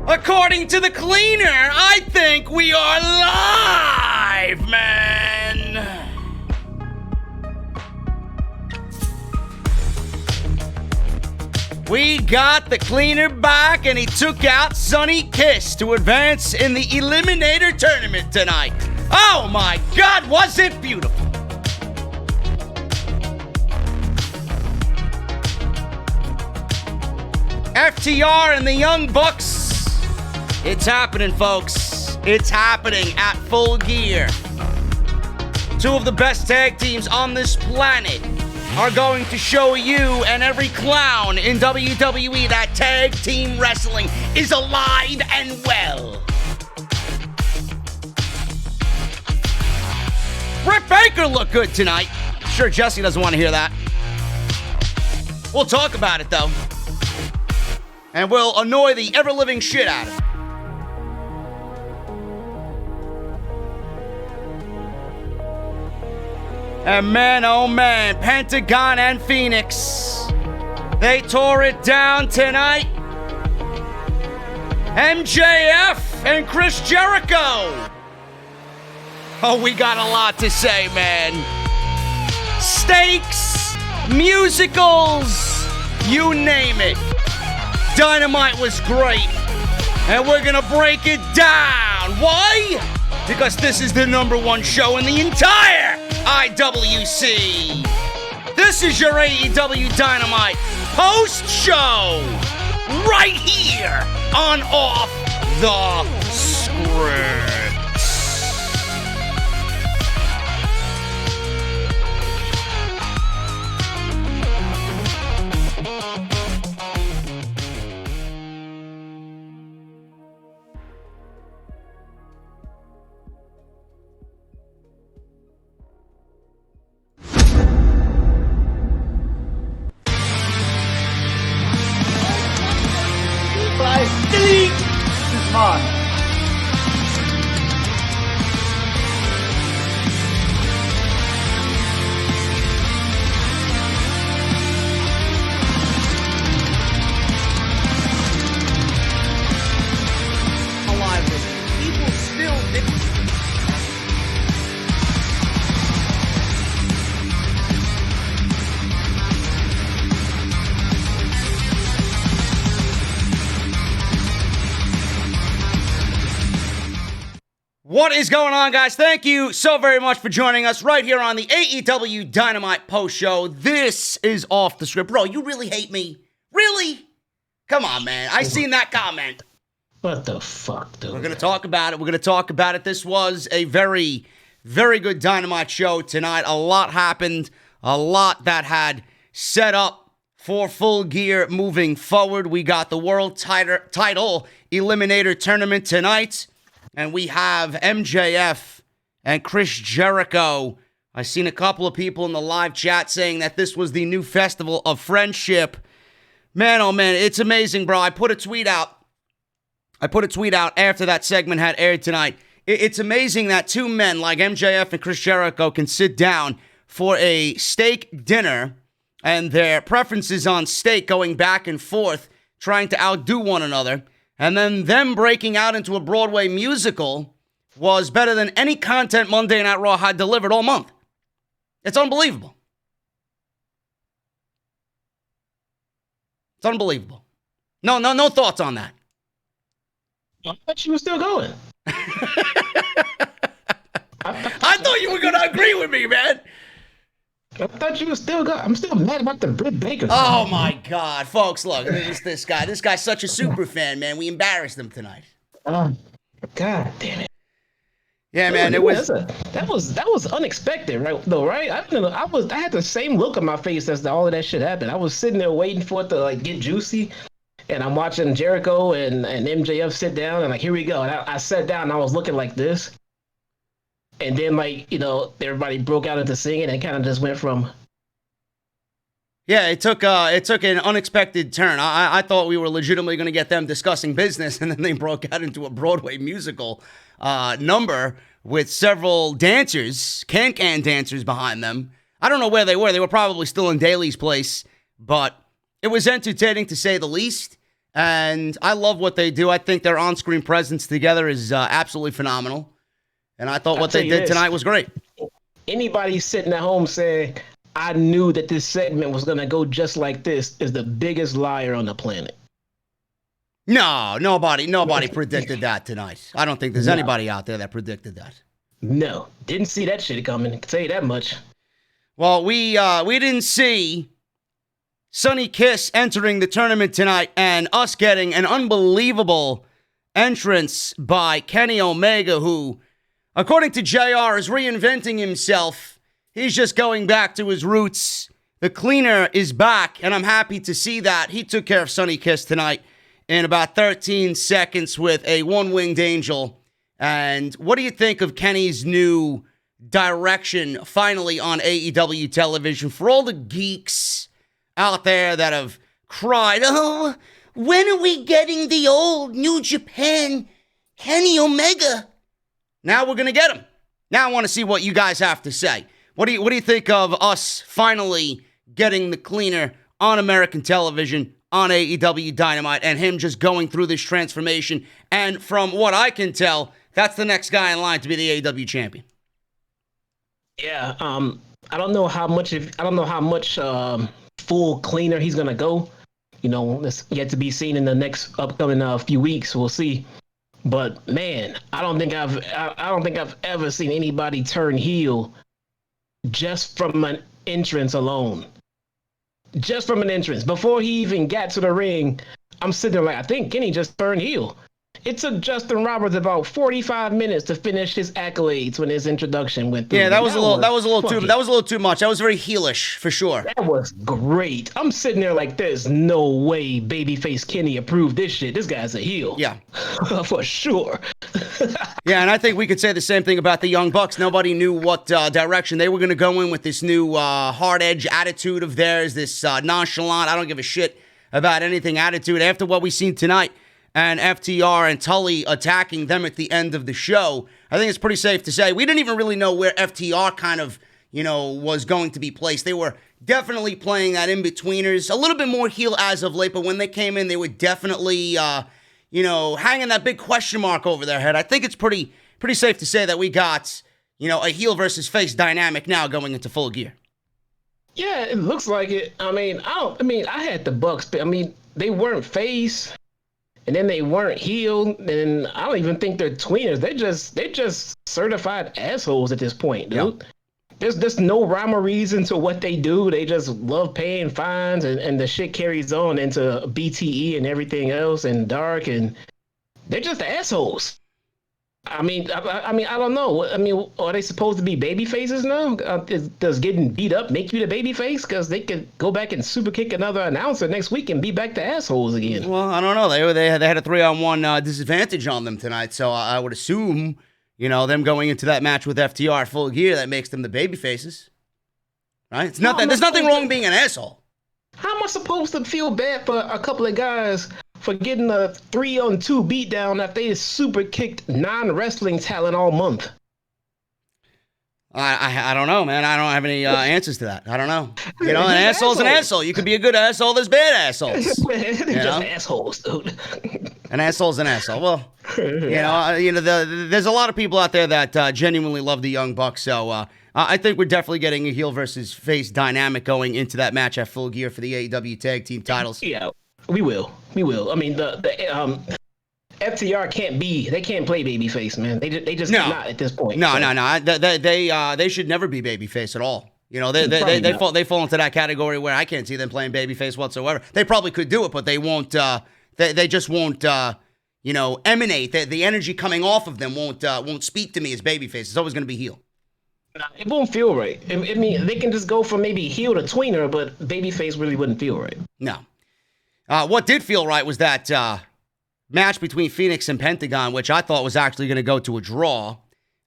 According to the cleaner, I think we are live, man. We got the cleaner back, and he took out Sonny Kiss to advance in the Eliminator tournament tonight. Oh my God, was it beautiful? FTR and the Young Bucks. It's happening, folks. It's happening at Full Gear. Two of the best tag teams on this planet are going to show you and every clown in WWE that tag team wrestling is alive and well. Britt Baker looked good tonight. I'm sure Jesse doesn't want to hear that. We'll talk about it, though. And we'll annoy the ever-living shit out of him. And man, oh man, Pentagon and Fenix, they tore it down tonight. MJF and Chris Jericho. Oh, we got a lot to say, man. Stakes, musicals, you name it. Dynamite was great, and we're gonna break it down. Why? Because this is the #1 show in the entire IWC. This is your AEW Dynamite post-show right here on Off the Script. What is going on, guys? Thank you so very much for joining us right here on the AEW Dynamite Post Show. This is Off the Script. Bro, you really hate me? Really? Come on, man. I seen that comment. What the fuck, dude? We're going to talk about it. We're going to talk about it. This was a very, very good Dynamite show tonight. A lot happened. A lot that had set up for Full Gear moving forward. We got the World Title Eliminator Tournament tonight. And we have MJF and Chris Jericho. I seen a couple of people in the live chat saying that this was the new festival of friendship. Man, oh man, it's amazing, bro. I put a tweet out after that segment had aired tonight. It's amazing that two men like MJF and Chris Jericho can sit down for a steak dinner and their preferences on steak going back and forth, trying to outdo one another. And then them breaking out into a Broadway musical was better than any content Monday Night Raw had delivered all month. It's unbelievable. It's unbelievable. No thoughts on that. I thought you were still going. I thought you were going to agree with me, man. I thought you were still going. I'm still mad about the Britt Baker. Oh, my God. Folks, look, this guy. This guy's such a super fan, man. We embarrassed him tonight. God damn it. Yeah, man, it was... That was unexpected, right? Though, right? I had the same look on my face as all of that shit happened. I was sitting there waiting for it to, like, get juicy. And I'm watching Jericho and MJF sit down, and, like, here we go. And I sat down, and I was looking like this. And then, like, you know, everybody broke out into singing and kind of just went from... Yeah, it took an unexpected turn. I thought we were legitimately going to get them discussing business, and then they broke out into a Broadway musical number with several dancers, can-can dancers behind them. I don't know where they were. They were probably still in Daly's place, but it was entertaining to say the least. And I love what they do. I think their on-screen presence together is absolutely phenomenal. And I thought what they did tonight was great. Anybody sitting at home saying, I knew that this segment was going to go just like this is the biggest liar on the planet. No, nobody predicted that tonight. I don't think there's anybody out there that predicted that. No, didn't see that shit coming. I can tell you that much. Well, we didn't see Sonny Kiss entering the tournament tonight and us getting an unbelievable entrance by Kenny Omega, who, according to JR, is reinventing himself. He's just going back to his roots. The cleaner is back, and I'm happy to see that. He took care of Sonny Kiss tonight in about 13 seconds with a one-winged angel. And what do you think of Kenny's new direction finally on AEW television? For all the geeks out there that have cried, oh, when are we getting the old New Japan Kenny Omega? Now we're going to get him. Now I want to see what you guys have to say. What do you think of us finally getting the cleaner on American television on AEW Dynamite and him just going through this transformation? And from what I can tell, that's the next guy in line to be the AEW champion. Yeah, I don't know how much full cleaner he's gonna go. You know, it's yet to be seen in the next upcoming few weeks. We'll see. But man, I don't think I've ever seen anybody turn heel just from an entrance alone. Just from an entrance. Before he even got to the ring, I'm sitting there like, I think Kenny just turned heel. It took Justin Roberts about 45 minutes to finish his accolades when his introduction went through. Yeah, that was a little too much. That was very heelish for sure. That was great. I'm sitting there like, there's no way babyface Kenny approved this shit. This guy's a heel. Yeah. For sure. Yeah, and I think we could say the same thing about the Young Bucks. Nobody knew what direction they were going to go in with this new hard edge attitude of theirs, this nonchalant, I don't give a shit about anything attitude. After what we've seen tonight, and FTR and Tully attacking them at the end of the show, I think it's pretty safe to say we didn't even really know where FTR kind of, was going to be placed. They were definitely playing that in-betweeners, a little bit more heel as of late, but when they came in, they were definitely, hanging that big question mark over their head. I think it's pretty safe to say that we got, a heel versus face dynamic now going into Full Gear. Yeah, it looks like it. I had the Bucks, but they weren't face. And then they weren't healed, and I don't even think they're tweeners. They're just certified assholes at this point, dude. Yep. There's no rhyme or reason to what they do. They just love paying fines, and the shit carries on into BTE and everything else, and Dark, and they're just assholes. I don't know. Are they supposed to be baby faces now? Does getting beat up make you the baby face? Because they could go back and super kick another announcer next week and be back to assholes again. Well, I don't know. They had a 3-on-1 disadvantage on them tonight, so I would assume, them going into that match with FTR Full Gear, that makes them the baby faces. Right? It's nothing. There's nothing wrong being an asshole. How am I supposed to feel bad for a couple of guys for getting a 3-on-2 beatdown after they super kicked non-wrestling talent all month? I don't know, man. I don't have any answers to that. I don't know. An asshole's an asshole. You could be a good asshole. There's bad assholes. They're just assholes, dude. An asshole's an asshole. Well, there's a lot of people out there that genuinely love the Young Bucks. So I think we're definitely getting a heel versus face dynamic going into that match at Full Gear for the AEW Tag Team Titles. Yeah. We will. I mean, the FTR can't play babyface, man. They just cannot at this point. No. They should never be babyface at all. They fall into that category where I can't see them playing babyface whatsoever. They probably could do it, but they won't. They just won't. Emanate. The energy coming off of them won't speak to me as babyface. It's always going to be heel. It won't feel right. They can just go from maybe heel to tweener, but babyface really wouldn't feel right. No. What did feel right was that match between Fenix and Pentagon, which I thought was actually going to go to a draw,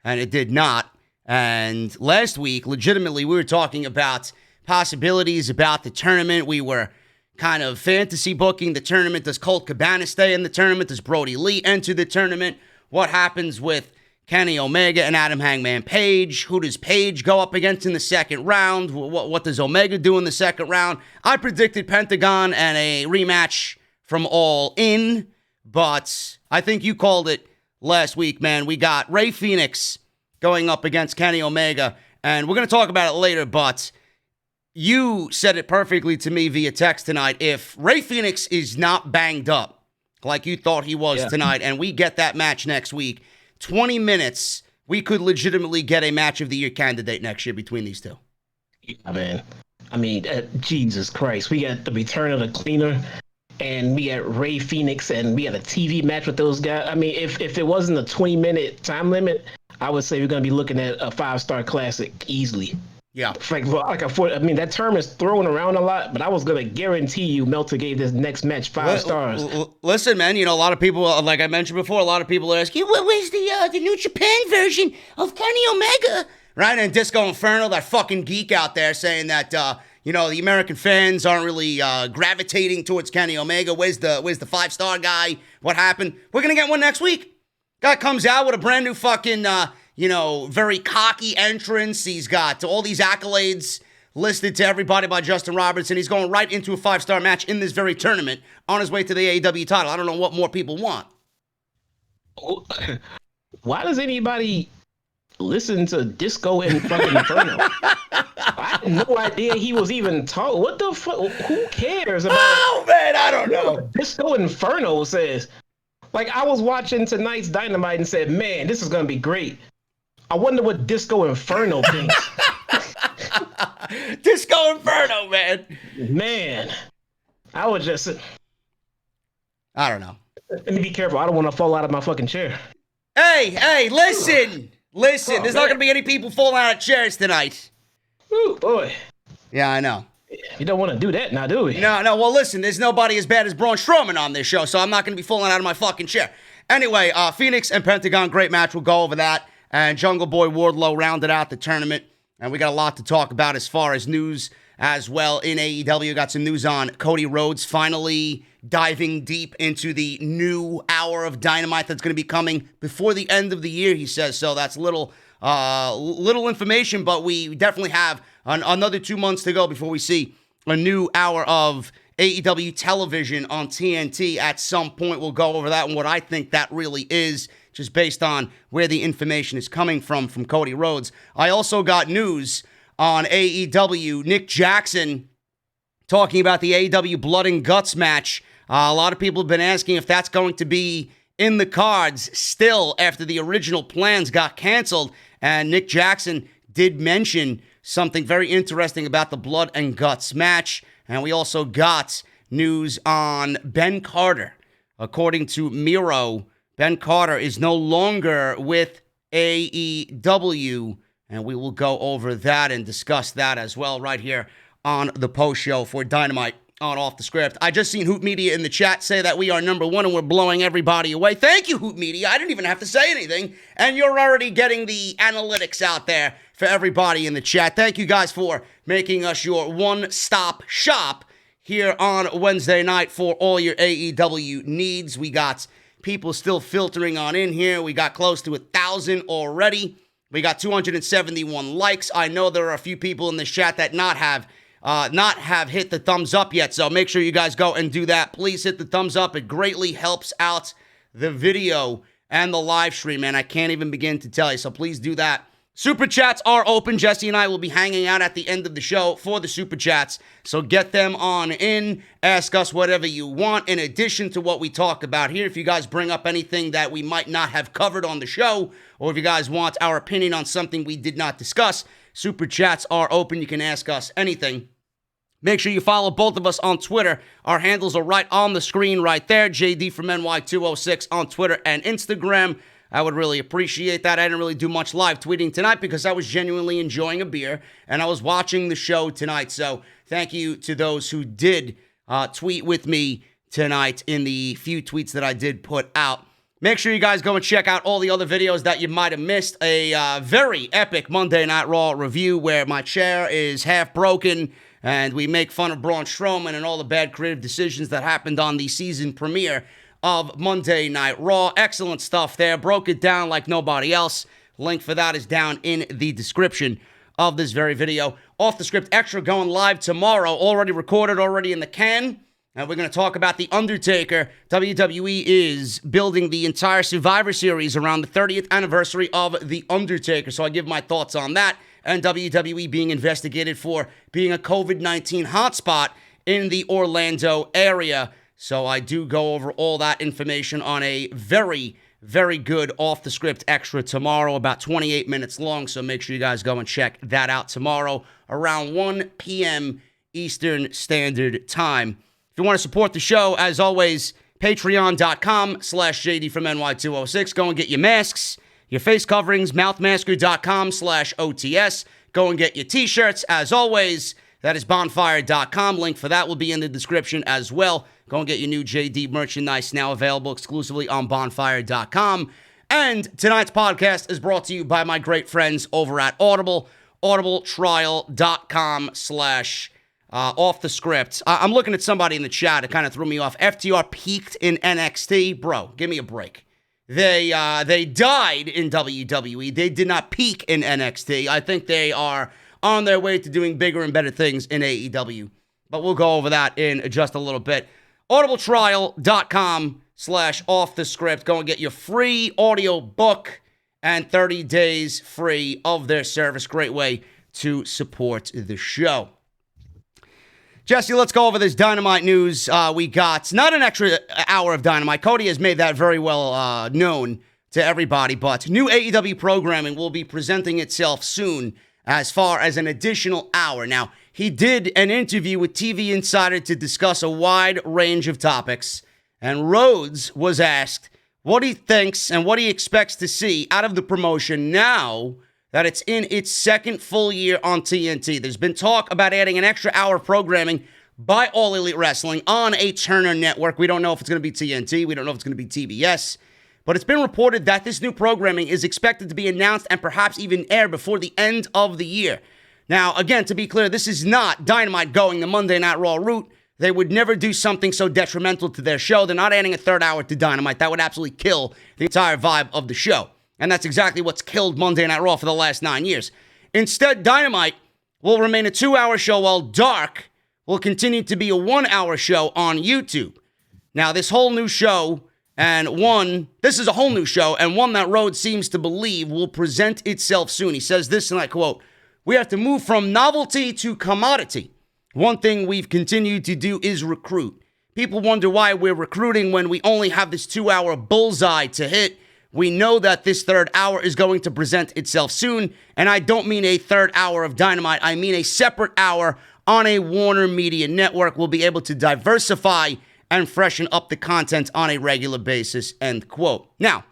and it did not. And last week, legitimately, we were talking about possibilities about the tournament. We were kind of fantasy booking the tournament. Does Colt Cabana stay in the tournament? Does Brody Lee enter the tournament? What happens with Kenny Omega and Adam Hangman Page? Who does Page go up against in the second round? What does Omega do in the second round? I predicted Pentagon and a rematch from All In, but I think you called it last week, man. We got Rey Fenix going up against Kenny Omega, and we're going to talk about it later, but you said it perfectly to me via text tonight. If Rey Fenix is not banged up like you thought he was tonight, and we get that match next week, 20 minutes, we could legitimately get a match of the year candidate next year between these two. Yeah, man. I mean, Jesus Christ. We got the return of the cleaner, and we got Rey Fenix, and we got a TV match with those guys. I mean, if it wasn't a 20-minute time limit, I would say we're going to be looking at a 5-star classic easily. Yeah. I mean, that term is thrown around a lot, but I was going to guarantee you Meltzer gave this next match 5 stars. Listen, man, you know, a lot of people, like I mentioned before, a lot of people are asking, what was the New Japan version of Kenny Omega? Right? And Disco Inferno, that fucking geek out there saying that, you know, the American fans aren't really gravitating towards Kenny Omega. Where's the 5-star guy? What happened? We're going to get one next week. Guy comes out with a brand new fucking, you know, very cocky entrance. He's got all these accolades listed to everybody by Justin Roberts, and he's going right into a 5-star match in this very tournament on his way to the AEW title. I don't know what more people want. Why does anybody listen to Disco and fucking Inferno? I had no idea he was even talking. What the fuck? Who cares about? Oh, man, I don't know. Disco Inferno says. Like, I was watching tonight's Dynamite and said, man, this is going to be great. I wonder what Disco Inferno thinks. Disco Inferno, man. Man, I was just... I don't know. Let me be careful. I don't want to fall out of my fucking chair. Hey, listen. Listen, there's not going to be any people falling out of chairs tonight. Ooh, boy. Yeah, I know. You don't want to do that now, do we? No, well, listen, there's nobody as bad as Braun Strowman on this show, so I'm not going to be falling out of my fucking chair. Anyway, Phoenix and Pentagon, great match. We'll go over that. And Jungle Boy Wardlow rounded out the tournament. And we got a lot to talk about as far as news as well in AEW. Got some news on Cody Rhodes finally diving deep into the new hour of Dynamite that's going to be coming before the end of the year, he says. So that's little information, but we definitely have another 2 months to go before we see a new hour of AEW television on TNT. At some point, we'll go over that and what I think that really is, just based on where the information is coming from Cody Rhodes. I also got news on AEW. Nick Jackson talking about the AEW Blood and Guts match. A lot of people have been asking if that's going to be in the cards still after the original plans got canceled. And Nick Jackson did mention something very interesting about the Blood and Guts match. And we also got news on Ben Carter. According to Miro, Ben Carter is no longer with AEW. And we will go over that and discuss that as well right here on the post show for Dynamite on Off the Script. I just seen Hoot Media in the chat say that we are number one and we're blowing everybody away. Thank you, Hoot Media. I didn't even have to say anything. And you're already getting the analytics out there for everybody in the chat. Thank you guys for making us your one-stop shop here on Wednesday night for all your AEW needs. We got people still filtering on in here. We got close to 1,000 already. We got 271 likes. I know there are a few people in this chat that not have hit the thumbs up yet, so make sure you guys go and do that. Please hit the thumbs up. It greatly helps out the video and the live stream, man. I can't even begin to tell you, so please do that. Super Chats are open. Jesse and I will be hanging out at the end of the show for the Super Chats, so get them on in. Ask us whatever you want in addition to what we talk about here. If you guys bring up anything that we might not have covered on the show, or if you guys want our opinion on something we did not discuss, Super Chats are open. You can ask us anything. Make sure you follow both of us on Twitter. Our handles are right on the screen right there. JD from NY206 on Twitter and Instagram. I would really appreciate that. I didn't really do much live tweeting tonight because I was genuinely enjoying a beer and I was watching the show tonight. So thank you to those who did tweet with me tonight in the few tweets that I did put out. Make sure you guys go and check out all the other videos that you might have missed. A very epic Monday Night Raw review where my chair is half broken and we make fun of Braun Strowman and all the bad creative decisions that happened on the season premiere of Monday Night Raw. Excellent stuff there. Broke it down like nobody else. Link for that is down in the description of this very video. Off the Script Extra going live tomorrow. Already recorded, already in the can. And we're going to talk about The Undertaker. WWE is building the entire Survivor Series around the 30th anniversary of The Undertaker. So I give my thoughts on that. And WWE being investigated for being a COVID-19 hotspot in the Orlando area. So I do go over all that information on a very, very good off-the-script extra tomorrow, about 28 minutes long. So make sure you guys go and check that out tomorrow around 1 p.m. Eastern Standard Time. If you want to support the show, as always, patreon.com/JD from NY206. Go and get your masks, your face coverings, mouthmasker.com/OTS. Go and get your t-shirts. As always, that is bonfire.com. Link for that will be in the description as well. Go and get your new JD merchandise now available exclusively on bonfire.com. And tonight's podcast is brought to you by my great friends over at Audible, audibletrial.com/off the script. I'm looking at somebody in the chat. It kind of threw me off. FTR peaked in NXT. Bro, give me a break. They died in WWE. They did not peak in NXT. I think they are on their way to doing bigger and better things in AEW. But we'll go over that in just a little bit. audibletrial.com/off the script. Go and get your free audio book and 30 days free of their service. Great way to support the show. Jesse, let's go over this Dynamite news. We got not an extra hour of Dynamite. Cody has made that very well known to everybody, but new AEW programming will be presenting itself soon as far as an additional hour. Now, he did an interview with TV Insider to discuss a wide range of topics, and Rhodes was asked what he thinks and what he expects to see out of the promotion now that it's in its second full year on TNT. There's been talk about adding an extra hour of programming by All Elite Wrestling on a Turner network. We don't know if it's going to be TNT. We don't know if it's going to be TBS. But it's been reported that this new programming is expected to be announced and perhaps even air before the end of the year. Now, again, to be clear, this is not Dynamite going the Monday Night Raw route. They would never do something so detrimental to their show. They're not adding a third hour to Dynamite. That would absolutely kill the entire vibe of the show. And that's exactly what's killed Monday Night Raw for the last 9 years. Instead, Dynamite will remain a 2-hour show, while Dark will continue to be a 1-hour show on YouTube. Now, this is a whole new show, and one that Rhodes seems to believe will present itself soon. He says this, and I quote, "We have to move from novelty to commodity. One thing we've continued to do is recruit. People wonder why we're recruiting when we only have this 2-hour bullseye to hit. We know that this third hour is going to present itself soon, and I don't mean a third hour of Dynamite. I mean a separate hour on a Warner Media network. We'll be able to diversify and freshen up the content on a regular basis," end quote. Now,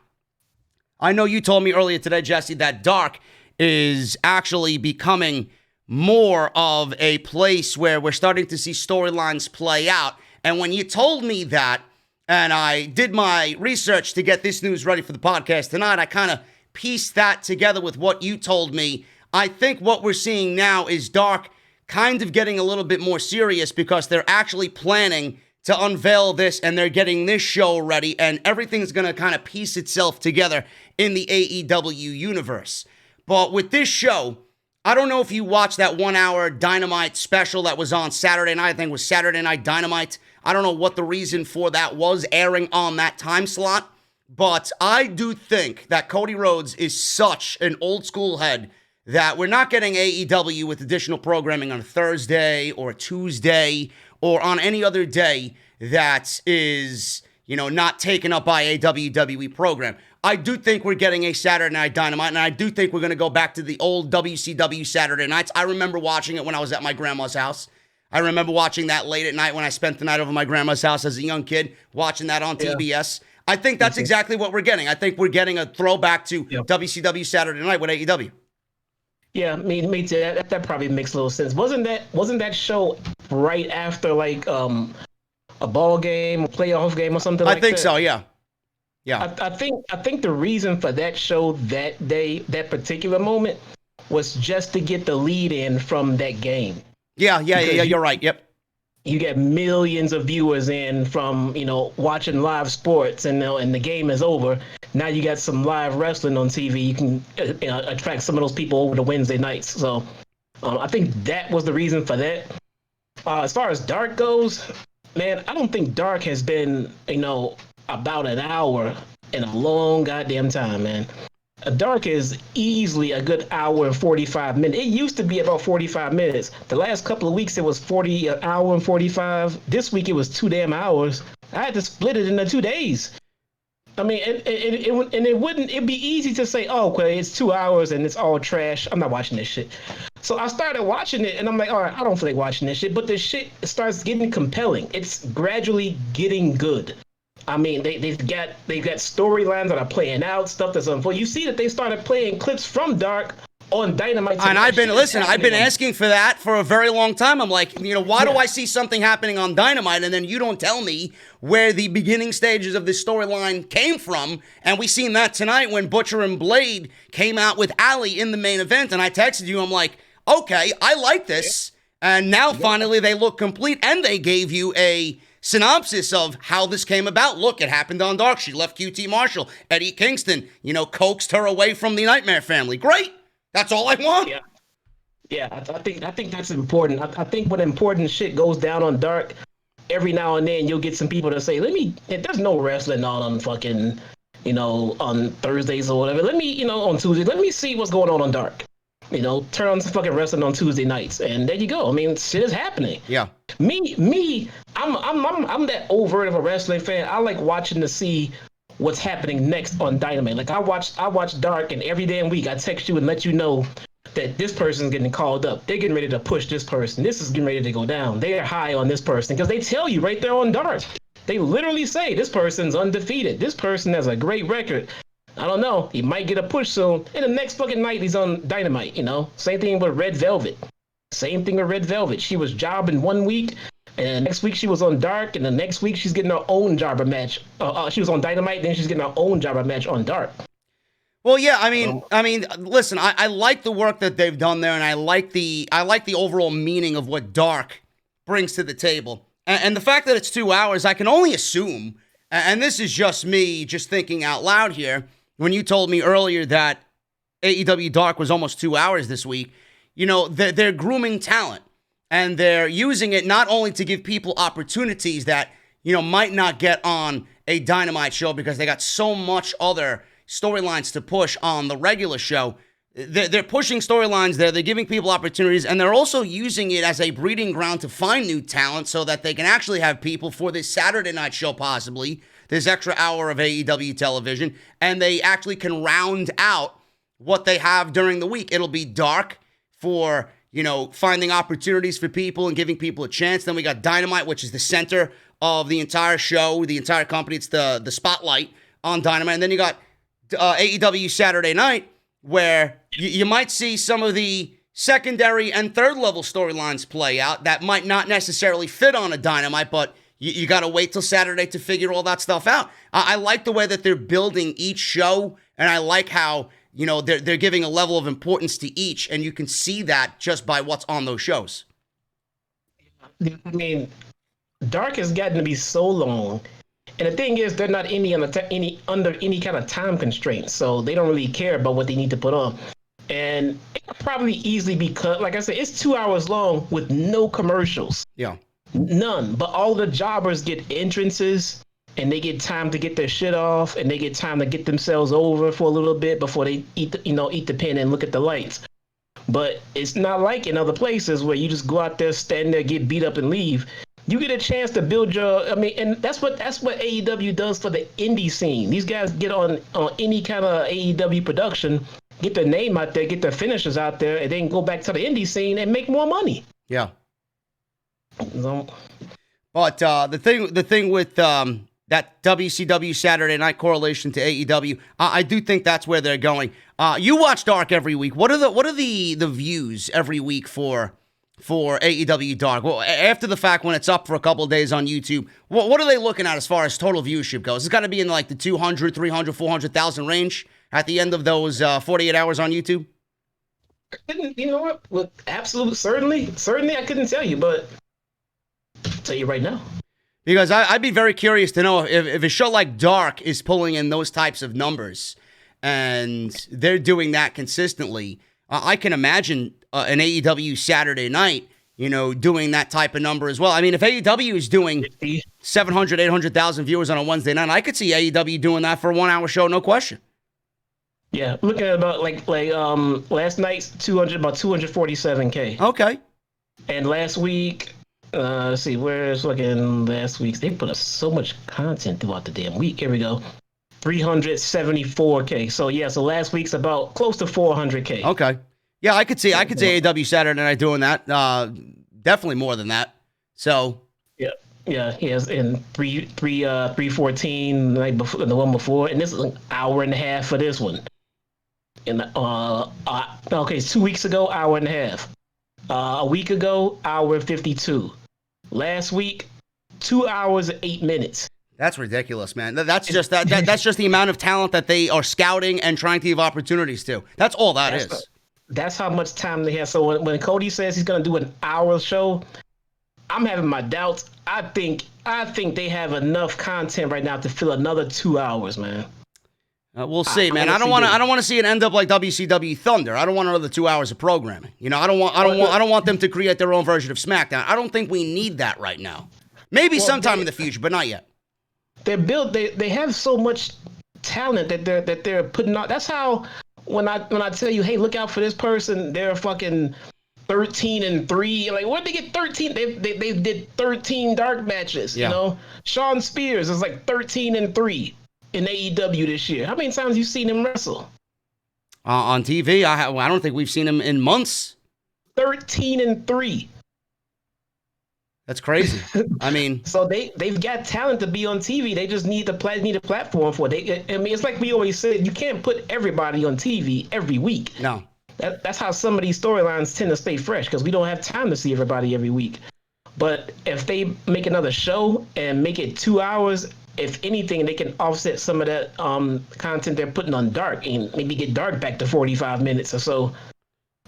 I know you told me earlier today, Jesse, that Dark is actually becoming more of a place where we're starting to see storylines play out. And when you told me that, and I did my research to get this news ready for the podcast tonight, I kind of pieced that together with what you told me. I think what we're seeing now is Dark kind of getting a little bit more serious because they're actually planning to unveil this, and they're getting this show ready, and everything's going to kind of piece itself together in the AEW universe. But with this show, I don't know if you watched that 1-hour Dynamite special that was on Saturday night. I think it was Saturday Night Dynamite. I don't know what the reason for that was, airing on that time slot. But I do think that Cody Rhodes is such an old school head that we're not getting AEW with additional programming on a Thursday or a Tuesday or on any other day that is, not taken up by a WWE program. I do think we're getting a Saturday Night Dynamite, and I do think we're going to go back to the old WCW Saturday nights. I remember watching it when I was at my grandma's house. I remember watching that late at night when I spent the night over my grandma's house as a young kid, watching that on TBS. I think that's exactly what we're getting. I think we're getting a throwback to WCW Saturday Night with AEW. Yeah, me too. That probably makes a little sense. Wasn't that show right after like a ball game, a playoff game, or something like that? I think so. Yeah. Yeah. I think the reason for that show that day, that particular moment, was just to get the lead in from that game. Yeah. You're right. Yep. You get millions of viewers in from, watching live sports, and the game is over. Now you got some live wrestling on TV. You can attract some of those people over to Wednesday nights. So I think that was the reason for that. As far as Dark goes, Man, I don't think Dark has been, about an hour in a long goddamn time, man. Dark is easily a good hour and 45 minutes. It used to be about 45 minutes. The last couple of weeks, it was an hour and 45. This week, it was 2 damn hours. I had to split it into 2 days. I mean, it'd be easy to say, oh, okay, it's 2 hours and it's all trash. I'm not watching this shit. So I started watching it and I'm like, all right, I don't feel like watching this shit. But the shit starts getting compelling. It's gradually getting good. I mean, they've got storylines that are playing out, stuff that's unfolding. You see that they started playing clips from Dark on Dynamite. And I've been asking for that for a very long time. I'm like, why do I see something happening on Dynamite and then you don't tell me where the beginning stages of this storyline came from? And we seen that tonight when Butcher and Blade came out with Ali in the main event. And I texted you, I'm like, okay, I like this. And now finally they look complete and they gave you a synopsis of how this came about. Look, it happened on Dark. She left QT Marshall. Eddie Kingston, coaxed her away from the Nightmare family. Great. That's all I want. Yeah. I think that's important. I think when important shit goes down on Dark, every now and then you'll get some people to say, there's no wrestling on fucking, on Thursdays or whatever. On Tuesdays, let me see what's going on Dark. Turn on some fucking wrestling on Tuesday nights, and there you go. I mean, shit is happening. Yeah. I'm that overt of a wrestling fan. I like watching to see what's happening next on Dynamite. Like I watch Dark, and every damn week I text you and let you know that this person's getting called up. They're getting ready to push this person. This is getting ready to go down. They're high on this person because they tell you right there on Dark. They literally say this person's undefeated. This person has a great record. I don't know. He might get a push soon. And the next fucking night, he's on Dynamite, Same thing with Red Velvet. She was jobbing 1 week, and next week she was on Dark, and the next week she's getting her own jobber match. She was on Dynamite, then she's getting her own jobber match on Dark. Well, yeah, I mean, listen, I like the work that they've done there, and I like the overall meaning of what Dark brings to the table. And the fact that it's 2 hours, I can only assume, and this is just me just thinking out loud here, when you told me earlier that AEW Dark was almost 2 hours this week, they're grooming talent. And they're using it not only to give people opportunities that, might not get on a Dynamite show because they got so much other storylines to push on the regular show. They're pushing storylines there. They're giving people opportunities. And they're also using it as a breeding ground to find new talent so that they can actually have people for this Saturday night show possibly, this extra hour of AEW television, and they actually can round out what they have during the week. It'll be Dark for, finding opportunities for people and giving people a chance. Then we got Dynamite, which is the center of the entire show, the entire company. It's the spotlight on Dynamite. And then you got AEW Saturday Night, where you might see some of the secondary and third level storylines play out that might not necessarily fit on a Dynamite, but you got to wait till Saturday to figure all that stuff out. I like the way that they're building each show, and I like how, they're giving a level of importance to each, and you can see that just by what's on those shows. I mean, Dark has gotten to be so long, and the thing is, they're not under any kind of time constraints, so they don't really care about what they need to put on. And it could probably easily be cut. Like I said, it's 2 hours long with no commercials. Yeah. None, but all the jobbers get entrances, and they get time to get their shit off, and they get time to get themselves over for a little bit before they eat the pin and look at the lights. But it's not like in other places where you just go out there, stand there, get beat up, and leave. You get a chance to build and that's what AEW does for the indie scene. These guys get on any kind of AEW production, get their name out there, get their finishers out there, and then go back to the indie scene and make more money. Yeah. No. But the thing with that WCW Saturday Night correlation to AEW, I do think that's where they're going. You watch Dark every week. What are the views every week for AEW Dark? Well, after the fact, when it's up for a couple of days on YouTube, what are they looking at as far as total viewership goes? It's got to be in like the 200, 300, 400,000 range at the end of those 48 hours on YouTube. You know what? With absolute certainly, I couldn't tell you, but I'll tell you right now. Because I'd be very curious to know if a show like Dark is pulling in those types of numbers and they're doing that consistently. I can imagine an AEW Saturday Night, doing that type of number as well. I mean, if AEW is doing 700, 800,000 viewers on a Wednesday night, I could see AEW doing that for a 1 hour show, no question. Yeah, looking at about like last night's about 247K. Okay. And last week, let's see, where's looking last week's? They put up so much content throughout the damn week. Here we go. 374K. So yeah, so last week's about close to 400K. Okay. Yeah, I could see AEW Saturday night doing that. Definitely more than that. So yeah, he has in 314 the night before, the one before, and this is an hour and a half for this one. And okay, 2 weeks ago, hour and a half. A week ago, hour and 52. Last week, 2 hours and 8 minutes. That's ridiculous, man. That's just that's just the amount of talent that they are scouting and trying to give opportunities to. That's all that is. That's how much time they have. So when Cody says he's going to do an hour show, I'm having my doubts. I think they have enough content right now to fill another 2 hours, man. We'll see, man. I don't want to see it end up like WCW Thunder. I don't want another 2 hours of programming. I don't want them to create their own version of SmackDown. I don't think we need that right now. Maybe sometime in the future, but not yet. They have so much talent that they're putting out. That's how when I tell you, hey, look out for this person, they're fucking 13-3. Like, where'd they get 13? They did 13 dark matches. Yeah. Shawn Spears is like 13-3 in AEW this year. How many times have you seen him wrestle? On TV, I don't think we've seen him in months. 13-3. That's crazy. I mean, so they've got talent to be on TV. They just need a platform for it. It's like we always said, you can't put everybody on TV every week. No. That's how some of these storylines tend to stay fresh, because we don't have time to see everybody every week. But if they make another show and make it 2 hours, if anything, they can offset some of that content they're putting on Dark and maybe get Dark back to 45 minutes or so.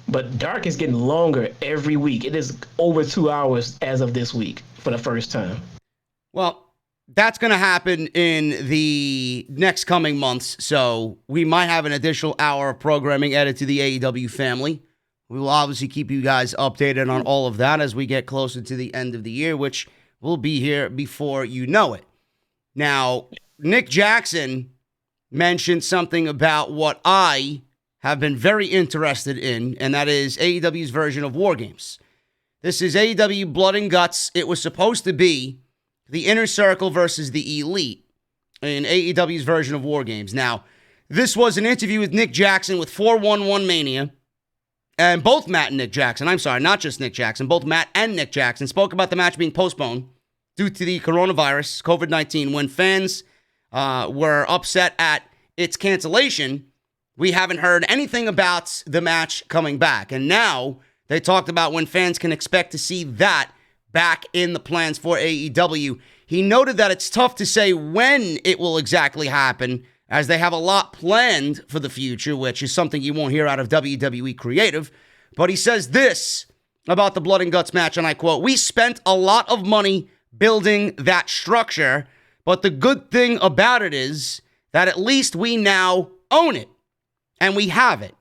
But Dark is getting longer every week. It is over 2 hours as of this week for the first time. Well, that's going to happen in the next coming months, so we might have an additional hour of programming added to the AEW family. We will obviously keep you guys updated on all of that as we get closer to the end of the year, which will be here before you know it. Now, Nick Jackson mentioned something about what I have been very interested in, and that is AEW's version of War Games. This is AEW Blood and Guts. It was supposed to be the Inner Circle versus the Elite in AEW's version of War Games. Now, this was an interview with Nick Jackson with 411 Mania, and both Matt and Nick Jackson, I'm sorry, not just Nick Jackson, both Matt and Nick Jackson spoke about the match being postponed due to the coronavirus, COVID-19. When fans were upset at its cancellation, we haven't heard anything about the match coming back. And now they talked about when fans can expect to see that back in the plans for AEW. He noted that it's tough to say when it will exactly happen, as they have a lot planned for the future, which is something you won't hear out of WWE Creative. But he says this about the Blood and Guts match, and I quote, "We spent a lot of money building that structure, but the good thing about it is that at least we now own it. And we have it.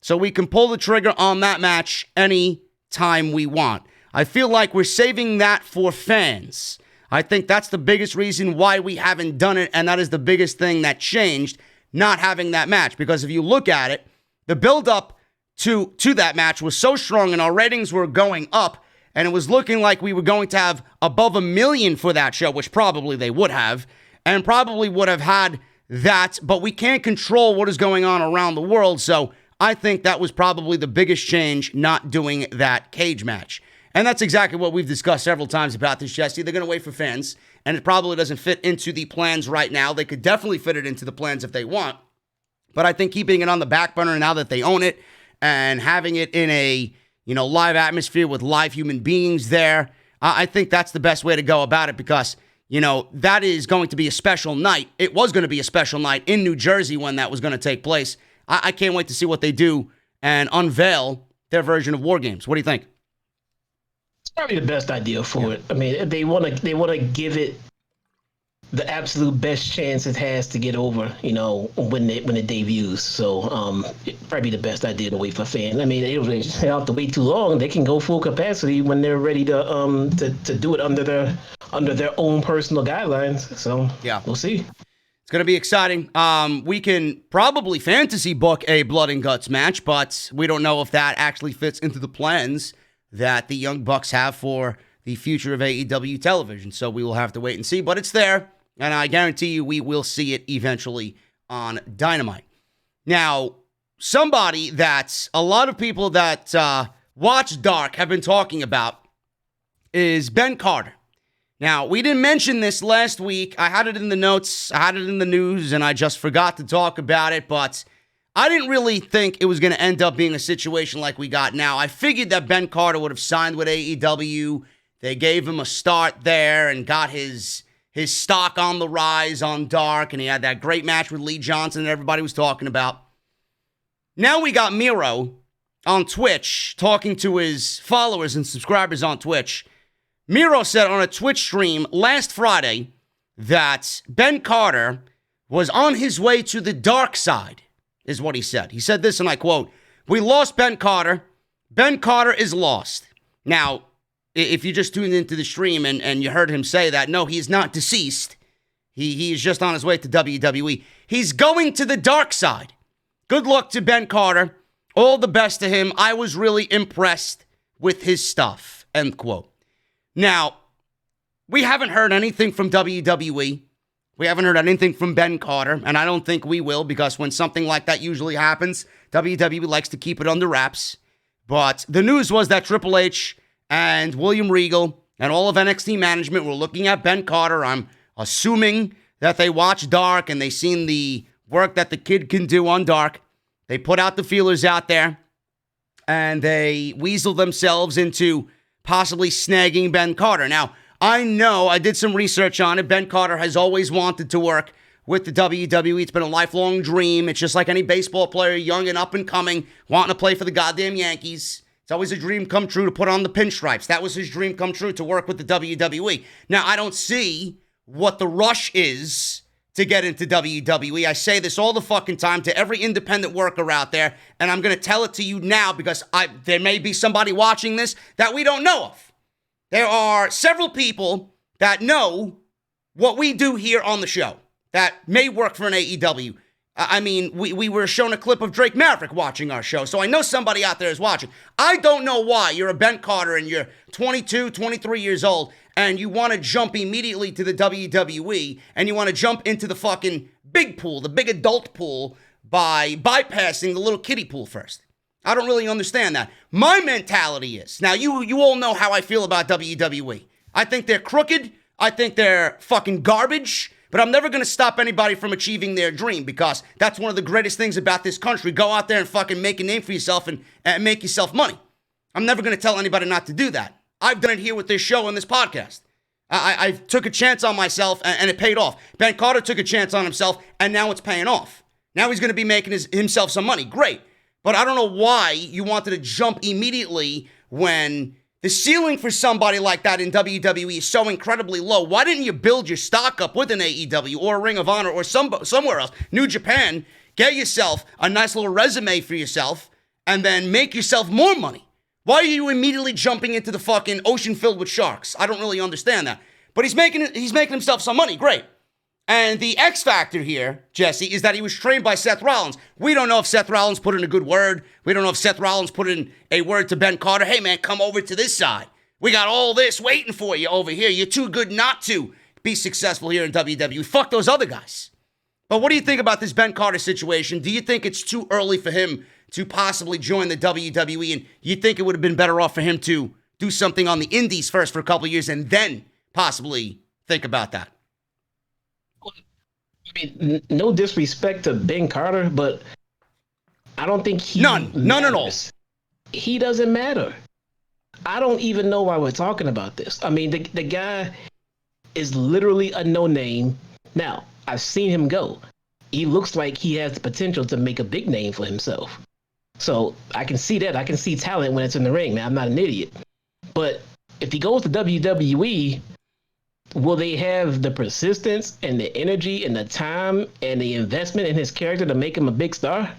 So we can pull the trigger on that match any time we want. I feel like we're saving that for fans. I think that's the biggest reason why we haven't done it, and that is the biggest thing that changed, not having that match. Because if you look at it, the build-up to that match was so strong, and our ratings were going up, and it was looking like we were going to have above 1 million for that show, which probably they would have, and probably would have had that, but we can't control what is going on around the world, so I think that was probably the biggest change, not doing that cage match. And that's exactly what we've discussed several times about this, Jesse. They're going to wait for fans, and it probably doesn't fit into the plans right now. They could definitely fit it into the plans if they want, but I think keeping it on the back burner now that they own it and having it in a live atmosphere with live human beings there, I think that's the best way to go about it, because that is going to be a special night. It was going to be a special night in New Jersey when that was going to take place. I can't wait to see what they do and unveil their version of War Games. What do you think? It's probably the best idea for it. I mean, they want to give it the absolute best chance it has to get over, when it debuts. So it'd probably be the best idea to wait for fans. I mean, they don't have to wait too long. They can go full capacity when they're ready to do it under their own personal guidelines. So yeah, we'll see. It's going to be exciting. We can probably fantasy book a blood and guts match, but we don't know if that actually fits into the plans that the Young Bucks have for the future of AEW television. So we will have to wait and see, but it's there. And I guarantee you we will see it eventually on Dynamite. Now, somebody that a lot of people that watch Dark have been talking about is Ben Carter. Now, we didn't mention this last week. I had it in the notes, I had it in the news, and I just forgot to talk about it. But I didn't really think it was going to end up being a situation like we got now. I figured that Ben Carter would have signed with AEW. They gave him a start there and got his stock on the rise on Dark, and he had that great match with Lee Johnson that everybody was talking about. Now we got Miro on Twitch talking to his followers and subscribers on Twitch. Miro said on a Twitch stream last Friday that Ben Carter was on his way to the dark side, is what he said. He said this, and I quote, "We lost Ben Carter. Ben Carter is lost." Now, if you just tuned into the stream and you heard him say that, no, he is not deceased. He is just on his way to WWE. He's going to the dark side. Good luck to Ben Carter. All the best to him. I was really impressed with his stuff. End quote. Now, we haven't heard anything from WWE. We haven't heard anything from Ben Carter, and I don't think we will, because when something like that usually happens, WWE likes to keep it under wraps. But the news was that Triple H and William Regal and all of NXT management were looking at Ben Carter. I'm assuming that they watched Dark and they seen the work that the kid can do on Dark. They put out the feelers out there and they weaseled themselves into possibly snagging Ben Carter. Now, I know I did some research on it. Ben Carter has always wanted to work with the WWE. It's been a lifelong dream. It's just like any baseball player, young and up and coming, wanting to play for the goddamn Yankees. It's always a dream come true to put on the pinstripes. That was his dream come true, to work with the WWE. Now, I don't see what the rush is to get into WWE. I say this all the fucking time to every independent worker out there, and I'm going to tell it to you now because there may be somebody watching this that we don't know of. There are several people that know what we do here on the show that may work for an AEW. I mean, we were shown a clip of Drake Maverick watching our show, so I know somebody out there is watching. I don't know why you're a Ben Carter and you're 22, 23 years old, and you want to jump immediately to the WWE, and you want to jump into the fucking big pool, the big adult pool, by bypassing the little kiddie pool first. I don't really understand that. My mentality is, now you all know how I feel about WWE. I think they're crooked. I think they're fucking garbage. But I'm never going to stop anybody from achieving their dream, because that's one of the greatest things about this country. Go out there and fucking make a name for yourself and make yourself money. I'm never going to tell anybody not to do that. I've done it here with this show and this podcast. I took a chance on myself and it paid off. Ben Carter took a chance on himself and now it's paying off. Now he's going to be making himself some money. Great. But I don't know why you wanted to jump immediately when the ceiling for somebody like that in WWE is so incredibly low. Why didn't you build your stock up with an AEW or a Ring of Honor or somewhere else? New Japan, get yourself a nice little resume for yourself and then make yourself more money. Why are you immediately jumping into the fucking ocean filled with sharks? I don't really understand that. But he's making himself some money. Great. And the X factor here, Jesse, is that he was trained by Seth Rollins. We don't know if Seth Rollins put in a good word. We don't know if Seth Rollins put in a word to Ben Carter. Hey, man, come over to this side. We got all this waiting for you over here. You're too good not to be successful here in WWE. Fuck those other guys. But what do you think about this Ben Carter situation? Do you think it's too early for him to possibly join the WWE? And you think it would have been better off for him to do something on the indies first for a couple of years and then possibly think about that? I mean, no disrespect to Ben Carter, but I don't think he None at all. He doesn't matter. I don't even know why we're talking about this. I mean, the guy is literally a no-name. Now, I've seen him go. He looks like he has the potential to make a big name for himself. So I can see that. I can see talent when it's in the ring, man. I'm not an idiot. But if he goes to WWE, will they have the persistence and the energy and the time and the investment in his character to make him a big star?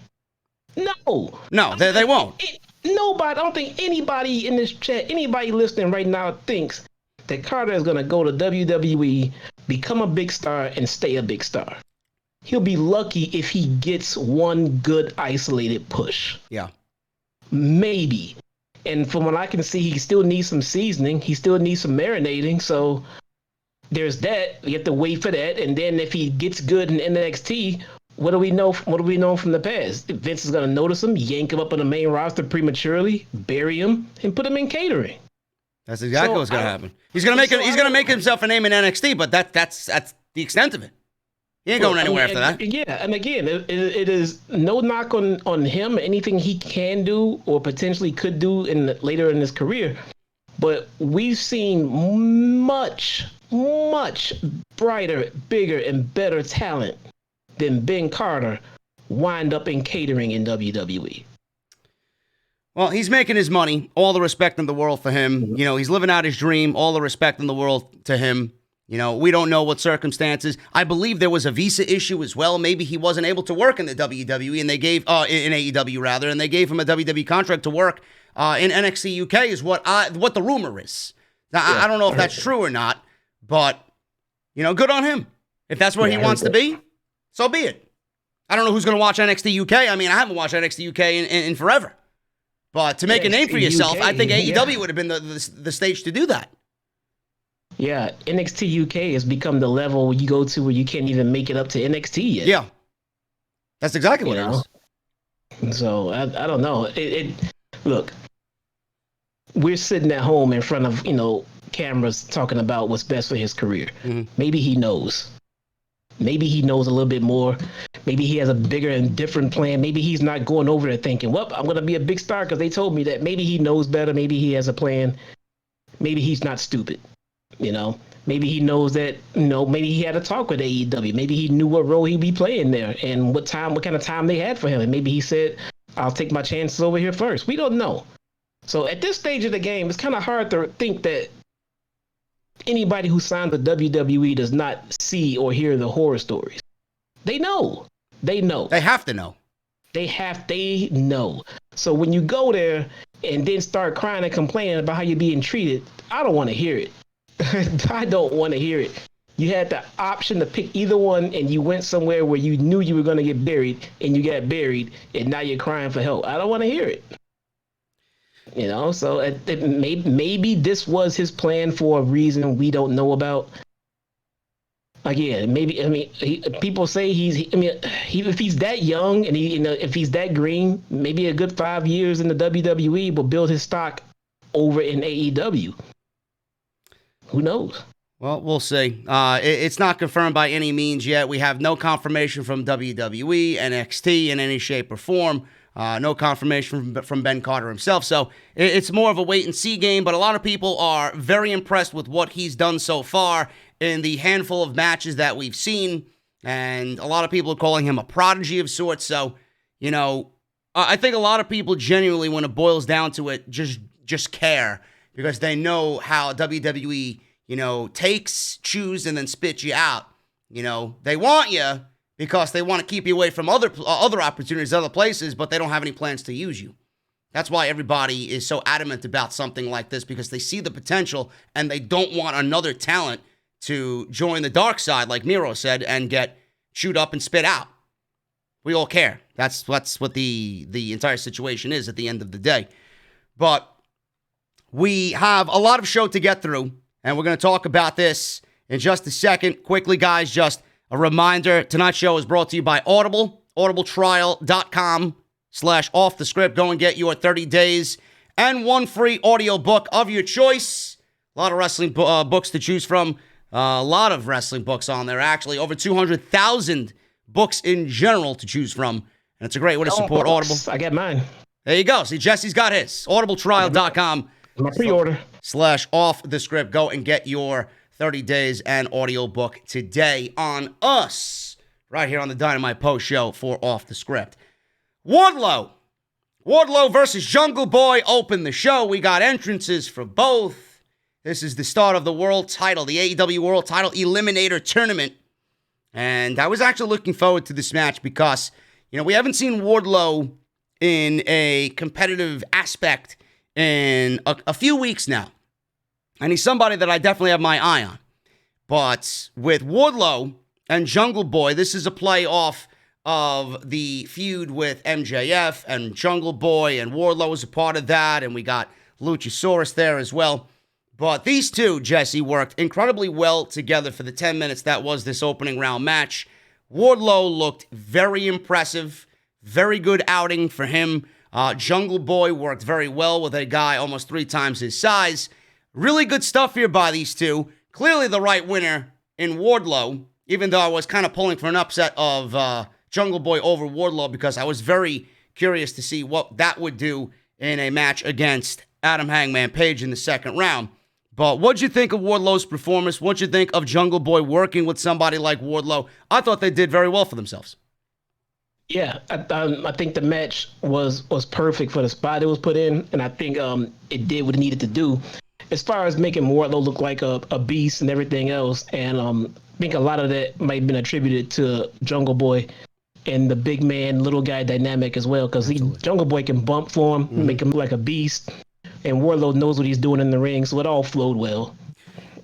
No. No, they won't. Nobody, I don't think anybody in this chat, anybody listening right now thinks that Carter is going to go to WWE, become a big star, and stay a big star. He'll be lucky if he gets one good isolated push. Yeah. Maybe. And from what I can see, he still needs some seasoning. He still needs some marinating. So there's that. You have to wait for that. And then if he gets good in NXT, what do we know? What do we know from the past? Vince is going to notice him, yank him up on the main roster prematurely, bury him, and put him in catering. That's exactly what's going to happen. He's going to make himself a name in NXT, but that's the extent of it. He ain't going anywhere after that. Yeah, and again, it is no knock on him, anything he can do or potentially could do later in his career. But we've seen much, much brighter, bigger, and better talent than Ben Carter wind up in catering in WWE. Well, he's making his money. All the respect in the world for him. You know, he's living out his dream. All the respect in the world to him. You know, we don't know what circumstances. I believe there was a visa issue as well. Maybe he wasn't able to work in the WWE, and they gave in AEW rather, and they gave him a WWE contract to work in NXT UK. Is what the rumor is. Now, I don't know if that's true or not, but you know, good on him. If that's where he wants to be, so be it. I don't know who's going to watch NXT UK. I mean, I haven't watched NXT UK in forever. But to make a name for yourself, I think AEW would have been the stage to do that. Yeah, NXT UK has become the level you go to where you can't even make it up to NXT yet. Yeah, that's exactly what it is. So I don't know. Look, we're sitting at home in front of cameras talking about what's best for his career. Mm-hmm. Maybe he knows. Maybe he knows a little bit more. Maybe he has a bigger and different plan. Maybe he's not going over there thinking, well, I'm going to be a big star because they told me that. Maybe he knows better. Maybe he has a plan. Maybe he's not stupid. Maybe he knows that, maybe he had a talk with AEW. Maybe he knew what role he'd be playing there and what kind of time they had for him. And maybe he said, I'll take my chances over here first. We don't know. So at this stage of the game, it's kind of hard to think that anybody who signs with WWE does not see or hear the horror stories. They know. They know. They have to know. They know. So when you go there and then start crying and complaining about how you're being treated, I don't want to hear it. I don't want to hear it. You had the option to pick either one, and you went somewhere where you knew you were going to get buried, and you got buried, and now you're crying for help. I don't want to hear it. So maybe this was his plan for a reason we don't know about. Again, people say if he's that young and if he's that green, maybe a good 5 years in the WWE will build his stock over in AEW. Who knows? Well, we'll see. It's not confirmed by any means yet. We have no confirmation from WWE, NXT in any shape or form. No confirmation from Ben Carter himself. So it's more of a wait-and-see game, but a lot of people are very impressed with what he's done so far in the handful of matches that we've seen, and a lot of people are calling him a prodigy of sorts. So, I think a lot of people genuinely, when it boils down to it, just care because they know how WWE, takes, chews, and then spits you out. They want you because they want to keep you away from other opportunities, other places, but they don't have any plans to use you. That's why everybody is so adamant about something like this, because they see the potential and they don't want another talent to join the dark side, like Miro said, and get chewed up and spit out. We all care. That's what the entire situation is at the end of the day. But we have a lot of show to get through, and we're going to talk about this in just a second. Quickly, guys, just a reminder, tonight's show is brought to you by Audible, audibletrial.com/offthescript. Go and get your 30 days and one free audiobook of your choice. A lot of wrestling books to choose from. A lot of wrestling books on there, actually. Over 200,000 books in general to choose from. And it's a great way to support Audible. I got mine. There you go. See, Jesse's got his. audibletrial.com my pre-order /offthescript. Go and get your 30 days and audiobook today on us, right here on the Dynamite Post Show for Off the Script. Wardlow versus Jungle Boy opened the show. We got entrances for both. This is the start of the world title, the AEW World Title Eliminator Tournament. And I was actually looking forward to this match because, we haven't seen Wardlow in a competitive aspect in a few weeks now. And he's somebody that I definitely have my eye on. But with Wardlow and Jungle Boy, this is a play off of the feud with MJF, and Jungle Boy and Wardlow was a part of that, and we got Luchasaurus there as well. But these two, Jesse, worked incredibly well together for the 10 minutes that was this opening round match. Wardlow looked very impressive, very good outing for him. Jungle Boy worked very well with a guy almost 3 times his size. Really good stuff here by these two. Clearly the right winner in Wardlow, even though I was kind of pulling for an upset of Jungle Boy over Wardlow because I was very curious to see what that would do in a match against Adam Hangman Page in the second round. But what'd you think of Wardlow's performance? What'd you think of Jungle Boy working with somebody like Wardlow? I thought they did very well for themselves. Yeah, I think the match was perfect for the spot it was put in, and I think it did what it needed to do. As far as making Wardlow look like a beast and everything else, and I think a lot of that might have been attributed to Jungle Boy and the big man, little guy dynamic as well, because Jungle Boy can bump for him, make him look like a beast, and Wardlow knows what he's doing in the ring, so it all flowed well.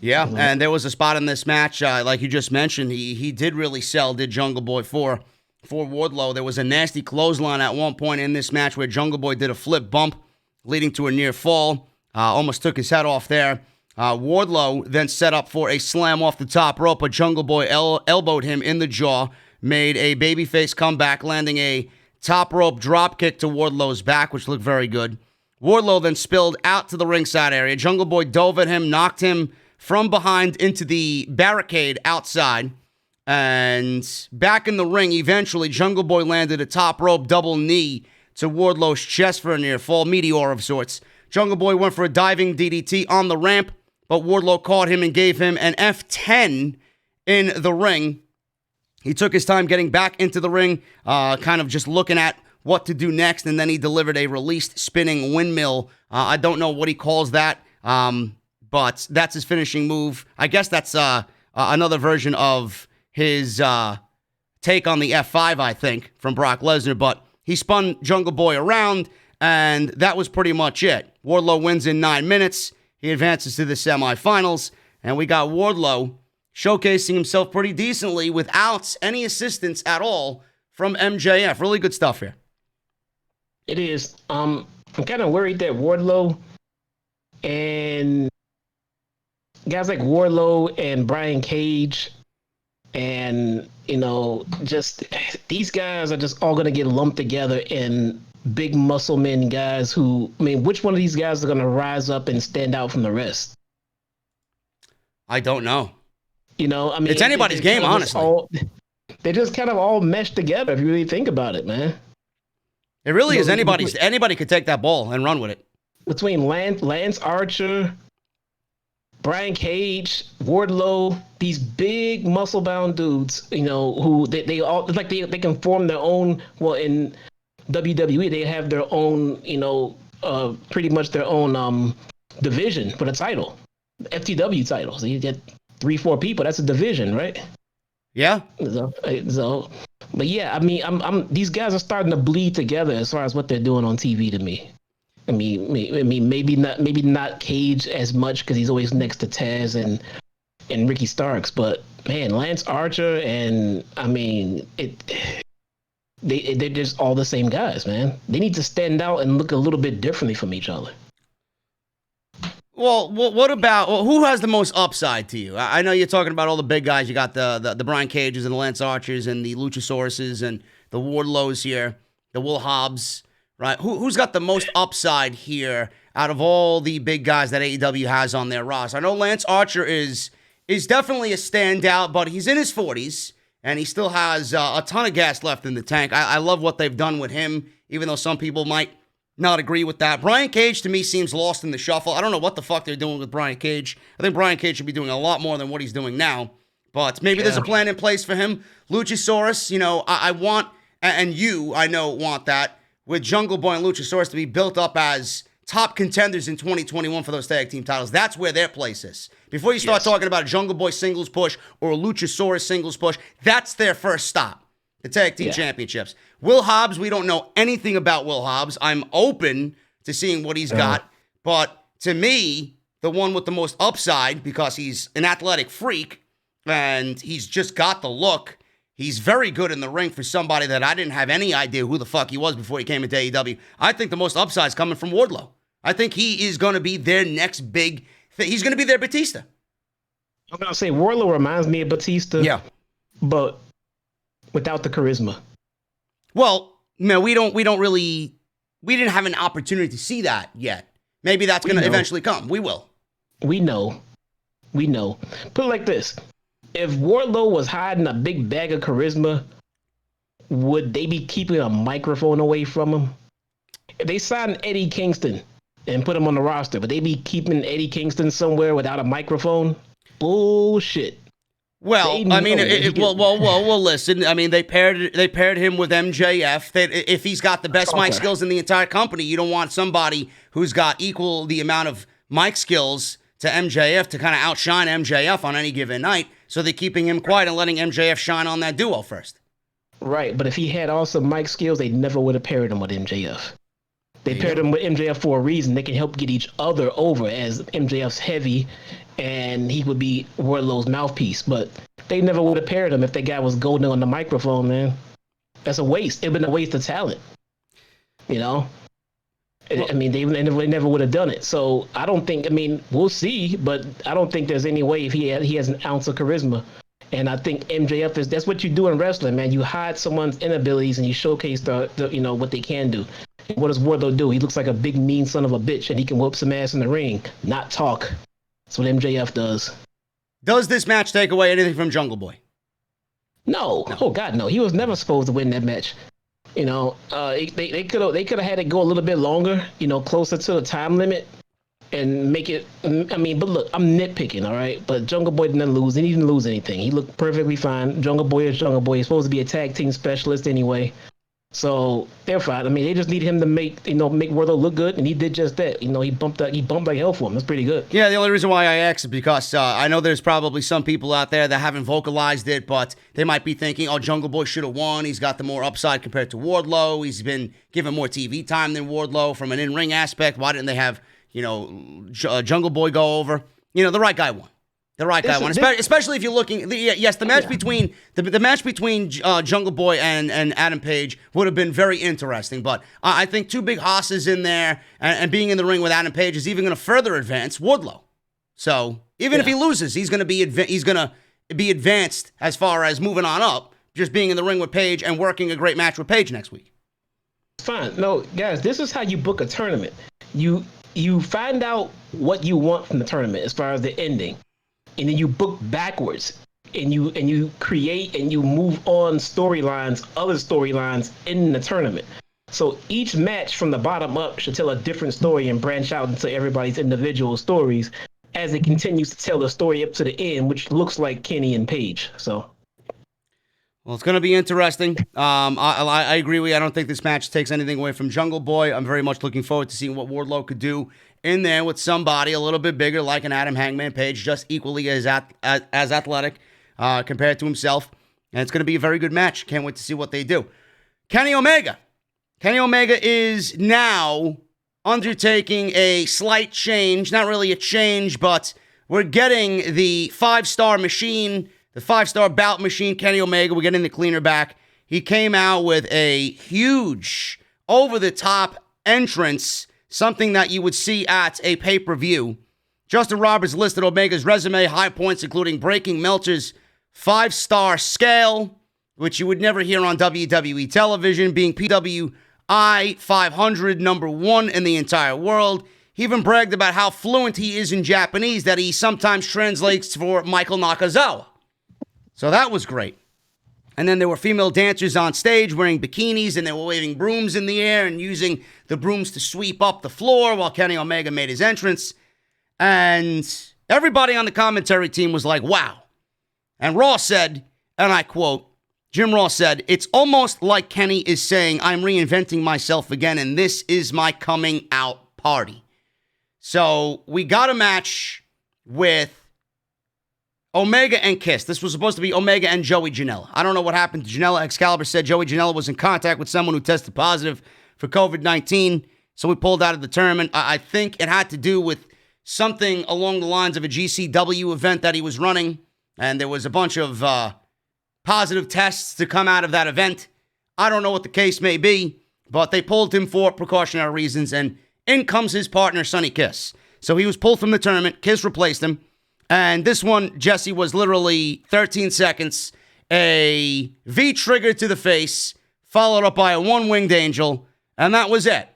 Yeah, and there was a spot in this match, like you just mentioned, he did really sell, did Jungle Boy for Wardlow. There was a nasty clothesline at one point in this match where Jungle Boy did a flip bump, leading to a near fall. Almost took his head off there. Wardlow then set up for a slam off the top rope, but Jungle Boy elbowed him in the jaw, made a babyface comeback, landing a top rope drop kick to Wardlow's back, which looked very good. Wardlow then spilled out to the ringside area. Jungle Boy dove at him, knocked him from behind into the barricade outside. And back in the ring, eventually, Jungle Boy landed a top rope double knee to Wardlow's chest for a near fall, meteor of sorts. Jungle Boy went for a diving DDT on the ramp, but Wardlow caught him and gave him an F10 in the ring. He took his time getting back into the ring, kind of just looking at what to do next, and then he delivered a released spinning windmill. I don't know what he calls that, but that's his finishing move. I guess that's another version of his take on the F5, I think, from Brock Lesnar, but he spun Jungle Boy around, and that was pretty much it. Wardlow wins in 9 minutes. He advances to the semifinals, and we got Wardlow showcasing himself pretty decently without any assistance at all from MJF. Really good stuff here. It is. I'm kind of worried that Wardlow and guys like Wardlow and Brian Cage and, just these guys are just all going to get lumped together in big muscle men guys which one of these guys are going to rise up and stand out from the rest? I don't know. It's anybody's game, honestly. They just kind of all mesh together if you really think about it, man. It really is anybody's. Anybody could take that ball and run with it. Between Lance Archer, Brian Cage, Wardlow, these big muscle-bound dudes, who they all like they can form their own. Well, in WWE, they have their own, pretty much their own division for the title, FTW title. So you get 3-4 people. That's a division, right? Yeah. So, but yeah, I'm these guys are starting to bleed together as far as what they're doing on TV to me. Maybe not Cage as much because he's always next to Taz and Ricky Starks, but man, Lance Archer and they're just all the same guys, man. They need to stand out and look a little bit differently from each other. Well, what about who has the most upside to you? I know you're talking about all the big guys. You got the Brian Cages and the Lance Archers and the Luchasauruses and the Wardlows here, the Will Hobbs, right? Who's got the most upside here out of all the big guys that AEW has on their roster? I know Lance Archer is definitely a standout, but he's in his 40s and he still has a ton of gas left in the tank. I love what they've done with him, even though some people might not agree with that. Brian Cage, to me, seems lost in the shuffle. I don't know what the fuck they're doing with Brian Cage. I think Brian Cage should be doing a lot more than what he's doing now. But maybe there's a plan in place for him. Luchasaurus, I want, and you, I know, want that, with Jungle Boy and Luchasaurus to be built up as top contenders in 2021 for those tag team titles. That's where their place is. Before you start talking about a Jungle Boy singles push or a Luchasaurus singles push, that's their first stop, the tag team championships. Will Hobbs, we don't know anything about Will Hobbs. I'm open to seeing what he's got, but to me, the one with the most upside, because he's an athletic freak and he's just got the look. He's very good in the ring for somebody that I didn't have any idea who the fuck he was before he came into AEW. I think the most upside is coming from Wardlow. I think he is going to be their next big thing. He's going to be their Batista. I'm going to say Wardlow reminds me of Batista. Yeah. But without the charisma. Well, no, we didn't have an opportunity to see that yet. Maybe that's going to eventually come. We will. We know. Put it like this. If Wardlow was hiding a big bag of charisma, would they be keeping a microphone away from him? If they signed Eddie Kingston and put him on the roster, would they be keeping Eddie Kingston somewhere without a microphone? Bullshit. Well, I mean, listen. I mean, they paired him with MJF. If he's got the best mic skills in the entire company, you don't want somebody who's got equal the amount of mic skills to MJF to kind of outshine MJF on any given night. So they're keeping him quiet and letting MJF shine on that duo first. Right, but if he had awesome mic skills, they never would have paired him with MJF. They paired him with MJF for a reason. They can help get each other over, as MJF's heavy and he would be Wardlow's mouthpiece. But they never would have paired him if that guy was golden on the microphone, man. That's a waste. It'd been a waste of talent. You know? Well, I mean, they never would have done it. So I don't think, I mean, we'll see, but I don't think there's any way if he has an ounce of charisma. And I think MJF that's what you do in wrestling, man. You hide someone's inabilities and you showcase the what they can do. And what does Wardlow do? He looks like a big mean son of a bitch and he can whoop some ass in the ring, not talk. That's what MJF does. Does this match take away anything from Jungle Boy? No. Oh God, no. He was never supposed to win that match. You know, they could have had it go a little bit longer, you know, closer to the time limit and make it. I mean, but look, I'm nitpicking, all right? But Jungle Boy didn't lose. He didn't lose anything. He looked perfectly fine. Jungle Boy is Jungle Boy. He's supposed to be a tag team specialist anyway. So they're fine. I mean, they just need him to make Wardlow look good, and he did just that. You know, he bumped like hell for him. That's pretty good. Yeah, the only reason why I asked is because I know there's probably some people out there that haven't vocalized it, but they might be thinking, oh, Jungle Boy should have won. He's got the more upside compared to Wardlow. He's been given more TV time than Wardlow from an in-ring aspect. Why didn't they have, Jungle Boy go over? The right guy won. The right guy won, especially if you're looking. The match between the match between Jungle Boy and Adam Page would have been very interesting. But I think two big hosses in there and being in the ring with Adam Page is even going to further advance Wardlow. So even if he loses, he's going to be advanced as far as moving on up. Just being in the ring with Page and working a great match with Page next week. Fine. No, guys, this is how you book a tournament. You find out what you want from the tournament as far as the ending. And then you book backwards and you create and you move on other storylines in the tournament. So each match from the bottom up should tell a different story and branch out into everybody's individual stories as it continues to tell the story up to the end, which looks like Kenny and Paige. So, well, it's going to be interesting. I agree with you. I don't think this match takes anything away from Jungle Boy. I'm very much looking forward to seeing what Wardlow could do in there with somebody a little bit bigger, like an Adam Hangman Page, just equally as athletic compared to himself. And it's going to be a very good match. Can't wait to see what they do. Kenny Omega. Kenny Omega is now undertaking a slight change. Not really a change, but we're getting the 5-star machine, the 5-star bout machine, Kenny Omega. We're getting the cleaner back. He came out with a huge, over-the-top entrance, something that you would see at a pay-per-view. Justin Roberts listed Omega's resume, high points including breaking Meltzer's 5-star scale, which you would never hear on WWE television, being PWI 500, number 1 in the entire world. He even bragged about how fluent he is in Japanese, that he sometimes translates for Michael Nakazawa. So that was great. And then there were female dancers on stage wearing bikinis, and they were waving brooms in the air and using the brooms to sweep up the floor while Kenny Omega made his entrance. And everybody on the commentary team was like, wow. And Raw said, and I quote, Jim Ross said, "It's almost like Kenny is saying, I'm reinventing myself again, and this is my coming out party. So we got a match with Omega and Kiss. This was supposed to be Omega and Joey Janela. I don't know what happened to Janela. Excalibur said Joey Janela was in contact with someone who tested positive for COVID-19, so we pulled out of the tournament. I think it had to do with something along the lines of a GCW event that he was running, and there was a bunch of positive tests to come out of that event. I don't know what the case may be, but they pulled him for precautionary reasons, and in comes his partner, Sonny Kiss. So he was pulled from the tournament. Kiss replaced him. And this one, Jesse, was literally 13 seconds, a V-trigger to the face, followed up by a one-winged angel, and that was it.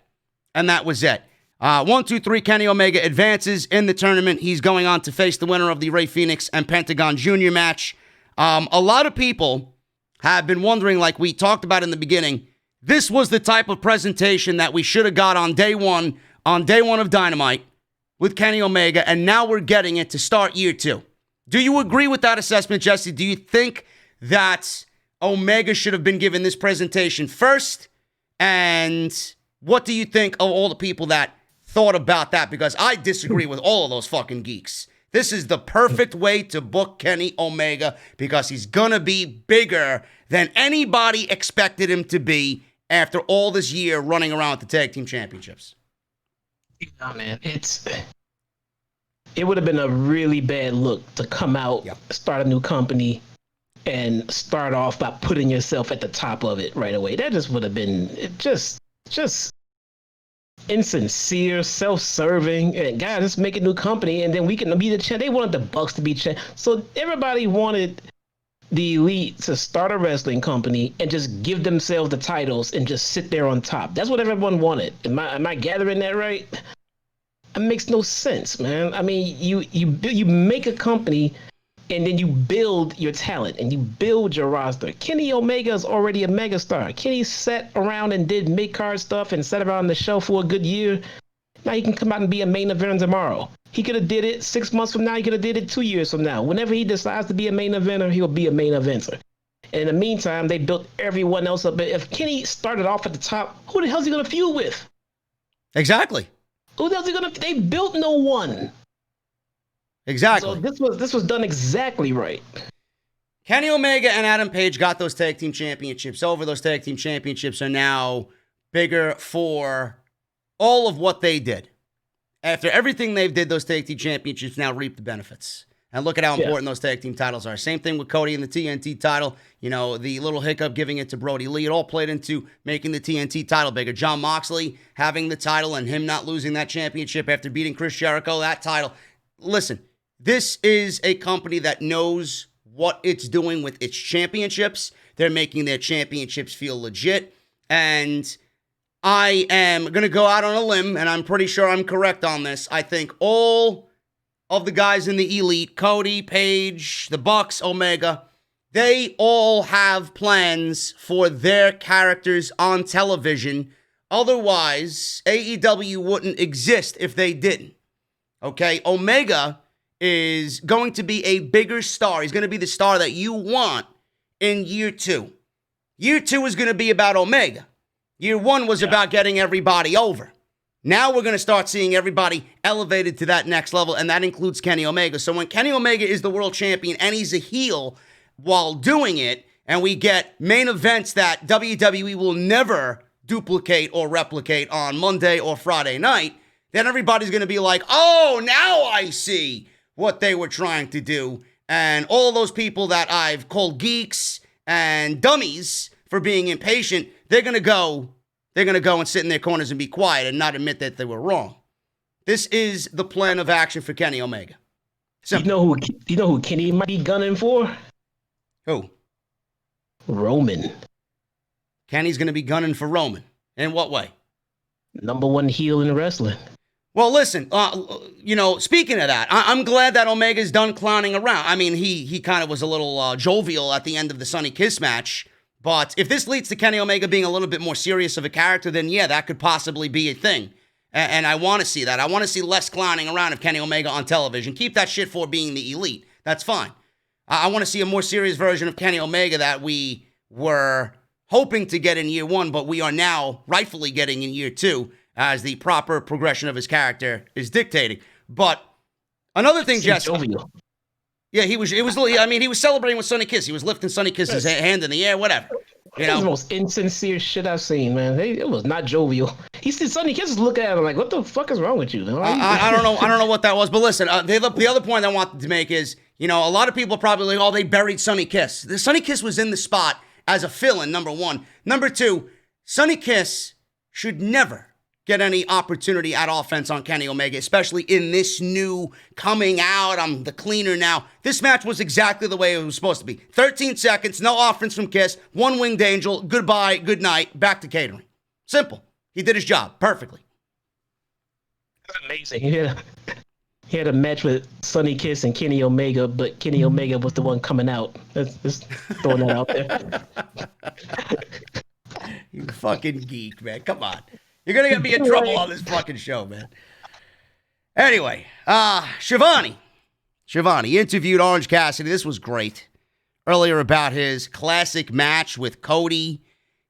1, 2, 3, Kenny Omega advances in the tournament. He's going on to face the winner of the Rey Fenix and Pentagon Jr. match. A lot of people have been wondering, like we talked about in the beginning, this was the type of presentation that we should have got on day one of Dynamite with Kenny Omega, and now we're getting it to start year 2. Do you agree with that assessment, Jesse? Do you think that Omega should have been given this presentation first? And what do you think of all the people that thought about that? Because I disagree with all of those fucking geeks. This is the perfect way to book Kenny Omega because he's gonna be bigger than anybody expected him to be after all this year running around with the tag team championships. Oh man, it would have been a really bad look to come out, start a new company, and start off by putting yourself at the top of it right away. That just would have been just insincere, self-serving, and guys, let's make a new company, and then we can be the champ. They wanted the Bucks to be champ, so everybody wanted the Elite to start a wrestling company and just give themselves the titles and just sit there on top. That's what everyone wanted. Am I gathering that right? It makes no sense, man. I mean, you make a company and then you build your talent and you build your roster. Kenny Omega is already a megastar. Kenny sat around and did mid-card stuff and sat around the show for a good year. Now he can come out and be a main eventer tomorrow. He could have did it 6 months from now. He could have did it 2 years from now. Whenever he decides to be a main eventer, he'll be a main eventer. And in the meantime, they built everyone else up. If Kenny started off at the top, who the hell is he going to feud with? Exactly. Who the hell is he going to? They built no one. Exactly. So this was done exactly right. Kenny Omega and Adam Page got those tag team championships over. Those tag team championships are now bigger for all of what they did. After everything they've did, those tag team championships now reap the benefits. And look at how important those tag team titles are. Same thing with Cody and the TNT title. You know, the little hiccup giving it to Brody Lee, it all played into making the TNT title bigger. John Moxley having the title and him not losing that championship after beating Chris Jericho, that title. Listen, this is a company that knows what it's doing with its championships. They're making their championships feel legit. And I am going to go out on a limb, and I'm pretty sure I'm correct on this. I think all of the guys in the Elite, Cody, Page, the Bucks, Omega, they all have plans for their characters on television. Otherwise, AEW wouldn't exist if they didn't. Okay? Omega is going to be a bigger star. He's going to be the star that you want in year 2. Year 2 is going to be about Omega. Year 1 was about getting everybody over. Now we're going to start seeing everybody elevated to that next level, and that includes Kenny Omega. So when Kenny Omega is the world champion and he's a heel while doing it, and we get main events that WWE will never duplicate or replicate on Monday or Friday night, then everybody's going to be like, oh, now I see what they were trying to do. And all those people that I've called geeks and dummies for being impatient, they're going to go and sit in their corners and be quiet and not admit that they were wrong. This is the plan of action for Kenny Omega. You know who Kenny might be gunning for? Who? Roman. Kenny's going to be gunning for Roman. In what way? Number 1 heel in wrestling. Well, listen, speaking of that, I'm glad that Omega's done clowning around. I mean, he kind of was a little jovial at the end of the Sonny Kiss match. But if this leads to Kenny Omega being a little bit more serious of a character, then yeah, that could possibly be a thing. And I want to see that. I want to see less clowning around of Kenny Omega on television. Keep that shit for being the Elite. That's fine. I want to see a more serious version of Kenny Omega that we were hoping to get in year 1, but we are now rightfully getting in year 2. as the proper progression of his character is dictating. But another thing, Jesse. Yeah, he was celebrating with Sonny Kiss. He was lifting Sonny Kiss's hand in the air, whatever. That was the most insincere shit I've seen, man. It was not jovial. He said Sonny Kiss look at him like, what the fuck is wrong with you? I don't know what that was, but listen, the other point I wanted to make is, a lot of people are probably like, oh, they buried Sonny Kiss. The Sonny Kiss was in the spot as a fill-in, number one. Number two, Sonny Kiss should never get any opportunity at offense on Kenny Omega, especially in this new coming out, I'm the cleaner now. This match was exactly the way it was supposed to be. 13 seconds, no offense from Kiss, one winged angel, goodbye, good night, back to catering. Simple. He did his job perfectly. That's amazing. He had a match with Sonny Kiss and Kenny Omega, but Kenny Omega was the one coming out. Just throwing that out there. You fucking geek, man. Come on. You're going to get me in trouble on this fucking show, man. Anyway, Shivani interviewed Orange Cassidy. This was great. Earlier about his classic match with Cody.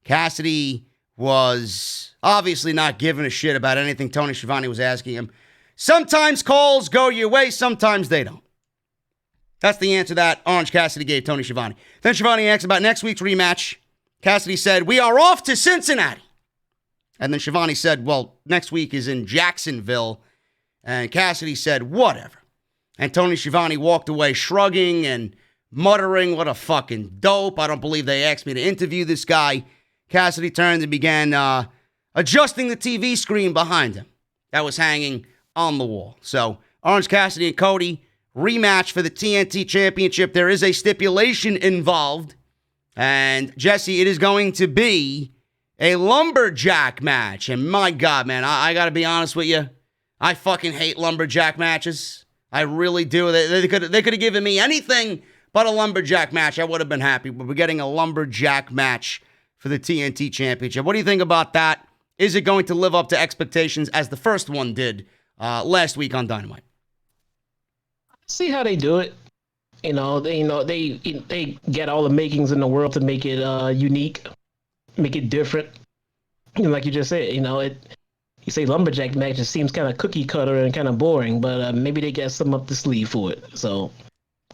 Cassidy was obviously not giving a shit about anything Tony Schiavone was asking him. Sometimes calls go your way, sometimes they don't. That's the answer that Orange Cassidy gave Tony Schiavone. Then Schiavone asked about next week's rematch. Cassidy said, we are off to Cincinnati. And then Schiavone said, well, next week is in Jacksonville. And Cassidy said, whatever. And Tony Schiavone walked away shrugging and muttering, what a fucking dope. I don't believe they asked me to interview this guy. Cassidy turned and began adjusting the TV screen behind him that was hanging on the wall. So Orange Cassidy and Cody rematch for the TNT Championship. There is a stipulation involved. And Jesse, it is going to be a lumberjack match. And my God, man, I got to be honest with you. I fucking hate lumberjack matches. I really do. They could have given me anything but a lumberjack match. I would have been happy. But we're getting a lumberjack match for the TNT Championship. What do you think about that? Is it going to live up to expectations as the first one did last week on Dynamite? See how they do it. They get all the makings in the world to make it unique, make it different. Like you just said, you say lumberjack match, it seems kind of cookie cutter and kind of boring, but maybe they got something up the sleeve for it. So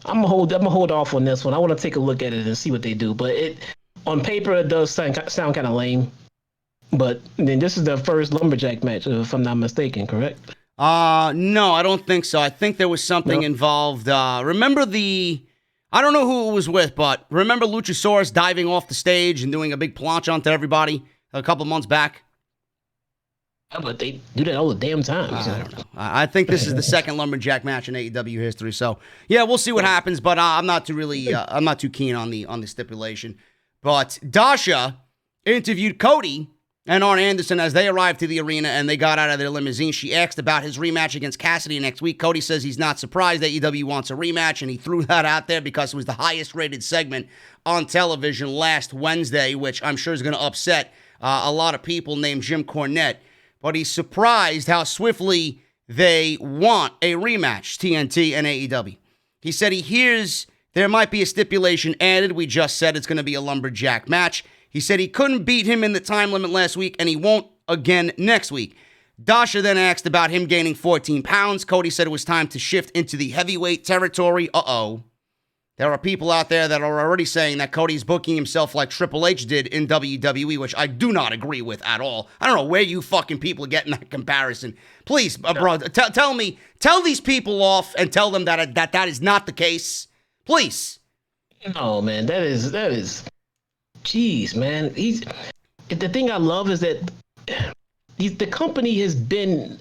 I'm gonna hold off on this one. I want to take a look at it and see what they do. But on paper, it does sound kind of lame. But then this is the first lumberjack match, if I'm not mistaken, correct? No, I don't think so. I think there was something involved. Remember I don't know who it was with, but remember Luchasaurus diving off the stage and doing a big planche onto everybody a couple months back? Yeah, but they do that all the damn time. I don't know. I think this is the second lumberjack match in AEW history. So yeah, we'll see what happens. But I'm not too keen on the stipulation. But Dasha interviewed Cody and Arn Anderson as they arrived to the arena and they got out of their limousine. She asked about his rematch against Cassidy next week. Cody says he's not surprised AEW wants a rematch, and he threw that out there because it was the highest rated segment on television last Wednesday, which I'm sure is going to upset a lot of people named Jim Cornette. But he's surprised how swiftly they want a rematch, TNT and AEW. He said he hears there might be a stipulation added. We just said it's going to be a lumberjack match. He said he couldn't beat him in the time limit last week, and he won't again next week. Dasha then asked about him gaining 14 pounds. Cody said it was time to shift into the heavyweight territory. There are people out there that are already saying that Cody's booking himself like Triple H did in WWE, which I do not agree with at all. I don't know where you fucking people are getting that comparison. Please, bro, tell these people off and tell them that is not the case. Please. No, man, that is. Jeez, man. The thing I love is that the company has been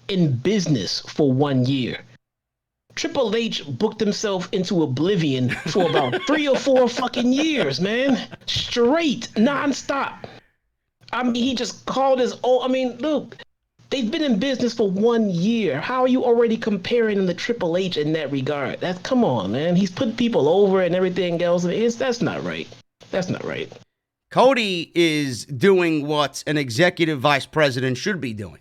in business for 1 year. Triple H booked himself into oblivion for about 3 or 4 fucking years, man. Straight, nonstop. I mean, he just called his own. I mean, look, they've been in business for 1 year. How are you already comparing him to Triple H in that regard? Come on, man. He's put people over and everything else. That's not right. That's not right. Cody is doing what an executive vice president should be doing.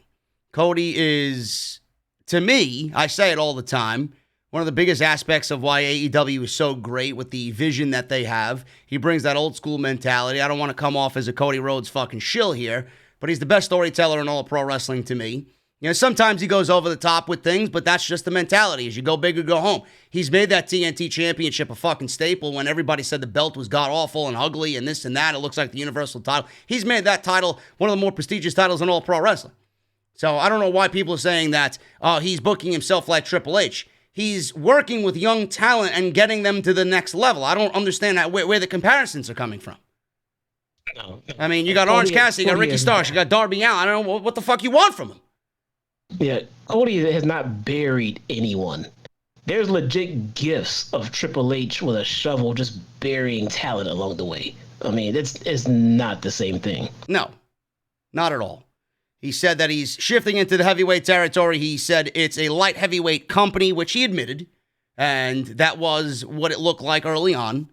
Cody is, to me, I say it all the time, one of the biggest aspects of why AEW is so great with the vision that they have. He brings that old school mentality. I don't want to come off as a Cody Rhodes fucking shill here, but he's the best storyteller in all of pro wrestling to me. You know, sometimes he goes over the top with things, but that's just the mentality. As you go big or go home. He's made that TNT Championship a fucking staple when everybody said the belt was god-awful and ugly and this and that. It looks like the Universal title. He's made that title one of the more prestigious titles in all pro wrestling. So I don't know why people are saying that he's booking himself like Triple H. He's working with young talent and getting them to the next level. I don't understand where the comparisons are coming from. No. I mean, you got Orange Cassidy, you got Ricky Starks, you got Darby Allin. I don't know what the fuck you want from him. Yeah, Cody has not buried anyone. There's legit gifts of Triple H with a shovel just burying talent along the way. I mean, it's not the same thing. No, not at all. He said that he's shifting into the heavyweight territory. He said it's a light heavyweight company, which he admitted, and that was what it looked like early on.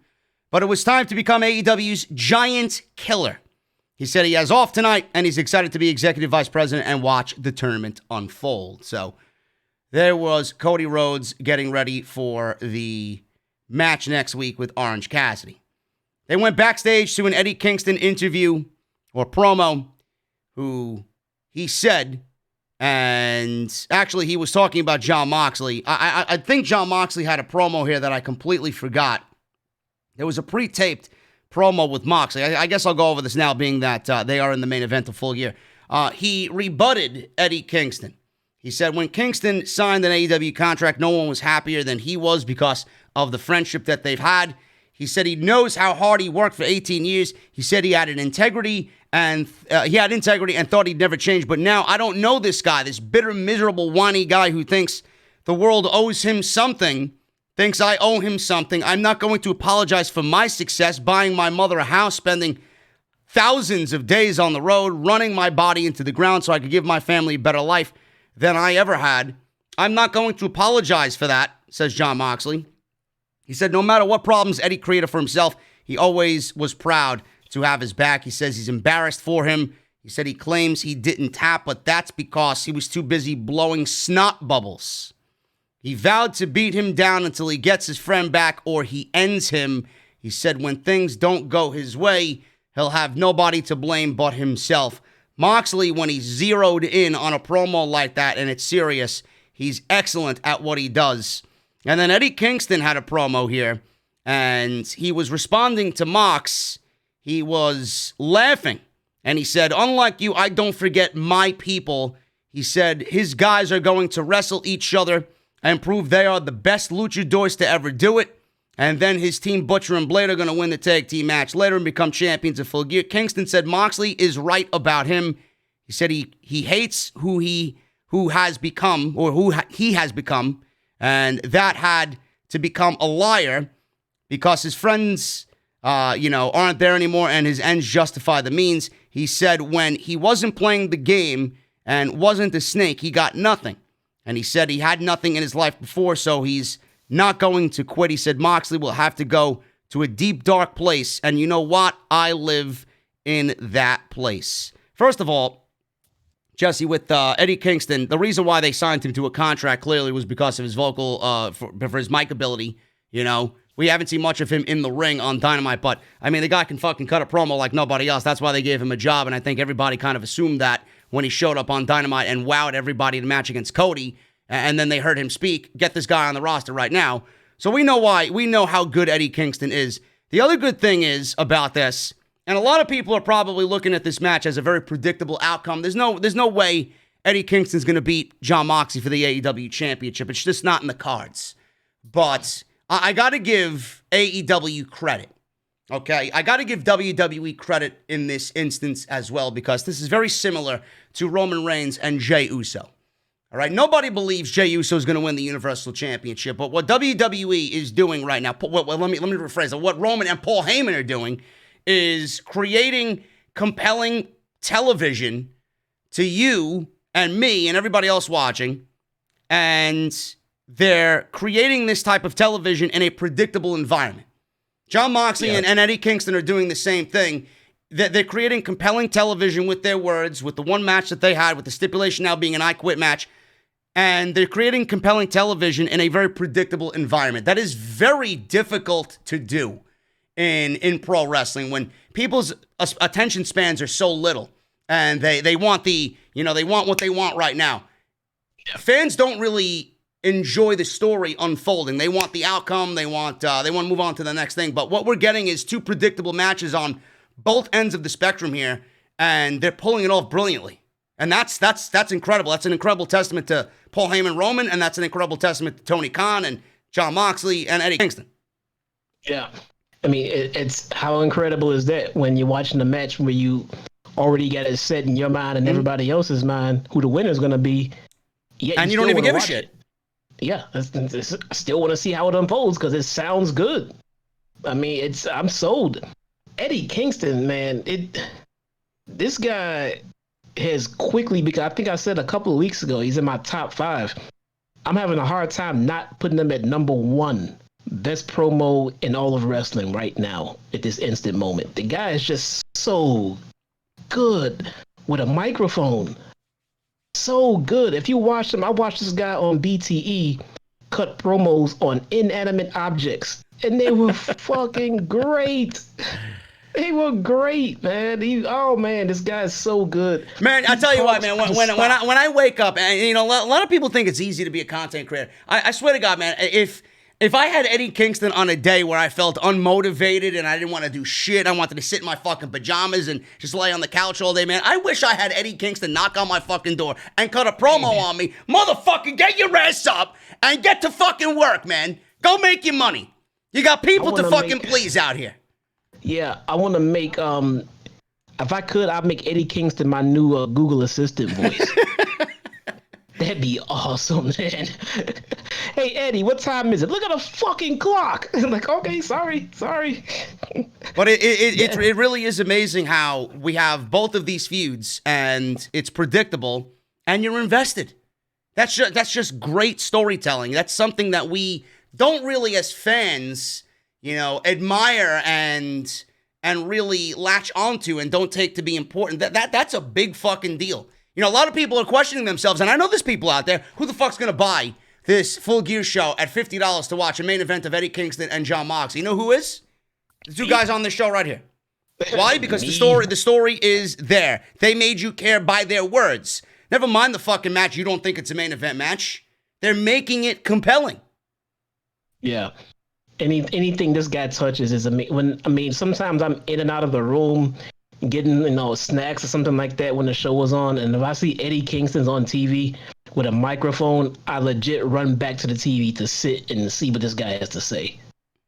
But it was time to become AEW's giant killer. He said he has off tonight, and he's excited to be executive vice president and watch the tournament unfold. So there was Cody Rhodes getting ready for the match next week with Orange Cassidy. They went backstage to an Eddie Kingston interview or promo, who he said, and actually he was talking about Jon Moxley. I think Jon Moxley had a promo here that I completely forgot. There was a pre-taped promo with Moxley. I guess I'll go over this now, being that they are in the main event of Full Gear. He rebutted Eddie Kingston. He said when Kingston signed an AEW contract, no one was happier than he was because of the friendship that they've had. He said he knows how hard he worked for 18 years. He said he had integrity and thought he'd never change. But now I don't know this guy, this bitter, miserable, whiny guy who thinks the world owes him something. Thinks I owe him something. I'm not going to apologize for my success, buying my mother a house, spending thousands of days on the road, running my body into the ground so I could give my family a better life than I ever had. I'm not going to apologize for that, says Jon Moxley. He said no matter what problems Eddie created for himself, he always was proud to have his back. He says he's embarrassed for him. He said he claims he didn't tap, but that's because he was too busy blowing snot bubbles. He vowed to beat him down until he gets his friend back or he ends him. He said when things don't go his way, he'll have nobody to blame but himself. Moxley, when he's zeroed in on a promo like that and it's serious, he's excellent at what he does. And then Eddie Kingston had a promo here, and he was responding to Mox. He was laughing, and he said, unlike you, I don't forget my people. He said his guys are going to wrestle each other and prove they are the best luchadors to ever do it. And then his team, Butcher and Blade, are going to win the tag team match later and become champions of Full Gear. Kingston said Moxley is right about him. He said he hates who he has become, and that had to become a liar because his friends, aren't there anymore, and his ends justify the means. He said when he wasn't playing the game and wasn't a snake, he got nothing. And he said he had nothing in his life before, so he's not going to quit. He said Moxley will have to go to a deep, dark place. And you know what? I live in that place. First of all, Jesse, with Eddie Kingston, the reason why they signed him to a contract clearly was because of his vocal, for his mic ability. You know, we haven't seen much of him in the ring on Dynamite, but I mean, the guy can fucking cut a promo like nobody else. That's why they gave him a job, and I think everybody kind of assumed that when he showed up on Dynamite and wowed everybody in the match against Cody, and then they heard him speak, get this guy on the roster right now. So we know why. We know how good Eddie Kingston is. The other good thing is about this, and a lot of people are probably looking at this match as a very predictable outcome. There's no way Eddie Kingston's going to beat Jon Moxley for the AEW Championship. It's just not in the cards. But I got to give AEW credit. Okay, I got to give WWE credit in this instance as well, because this is very similar to Roman Reigns and Jey Uso. All right, nobody believes Jey Uso is going to win the Universal Championship, but what WWE is doing right now, let me rephrase it. What Roman and Paul Heyman are doing is creating compelling television to you and me and everybody else watching, and they're creating this type of television in a predictable environment. Jon Moxley and Eddie Kingston are doing the same thing. They're creating compelling television with their words, with the one match that they had, with the stipulation now being an I Quit match. And they're creating compelling television in a very predictable environment. That is very difficult to do in pro wrestling when people's attention spans are so little. and they want they want what they want right now. Yeah. Fans don't really enjoy the story unfolding. They want the outcome. They want to move on to the next thing. But what we're getting is two predictable matches on both ends of the spectrum here, and they're pulling it off brilliantly. And that's incredible. That's an incredible testament to Paul Heyman Roman, and that's an incredible testament to Tony Khan and Jon Moxley and Eddie Kingston. Yeah. I mean, it's how incredible is that when you're watching a match where you already got it set in your mind and everybody else's mind who the winner's going to be. Yeah, and you don't even give a shit. Yeah, I still want to see how it unfolds because it sounds good. I mean, I'm sold. Eddie Kingston, man, this guy has quickly become, I think I said a couple of weeks ago, he's in my top 5. I'm having a hard time not putting him at number 1 best promo in all of wrestling right now at this instant moment. The guy is just so good with a microphone. So good. If you watch him, I watched this guy on BTE cut promos on inanimate objects, and they were fucking great. They were great, man. This guy is so good. Man, I tell you what, man. When I wake up, and a lot of people think it's easy to be a content creator. I swear to God, man, if I had Eddie Kingston on a day where I felt unmotivated and I didn't want to do shit, I wanted to sit in my fucking pajamas and just lay on the couch all day, man, I wish I had Eddie Kingston knock on my fucking door and cut a promo on me. Motherfucker, get your ass up and get to fucking work, man. Go make your money. You got people to fucking please out here. Yeah, I want to make, if I could, I'd make Eddie Kingston my new Google Assistant voice. That'd be awesome, man. Hey, Eddie, what time is it? Look at the fucking clock. I'm like, okay, sorry. But it really is amazing how we have both of these feuds, and it's predictable, and you're invested. That's just great storytelling. That's something that we don't really, as fans, admire and really latch onto and don't take to be important. That's a big fucking deal. A lot of people are questioning themselves, and I know there's people out there, who the fuck's going to buy this Full Gear show at $50 to watch a main event of Eddie Kingston and Jon Moxley? You know who is? The two guys on this show right here. Why? Because the story is there. They made you care by their words. Never mind the fucking match. You don't think it's a main event match. They're making it compelling. Yeah. Anything this guy touches is amazing. Sometimes I'm in and out of the room getting snacks or something like that when the show was on, and if I see Eddie Kingston's on TV with a microphone, I legit run back to the TV to sit and see what this guy has to say,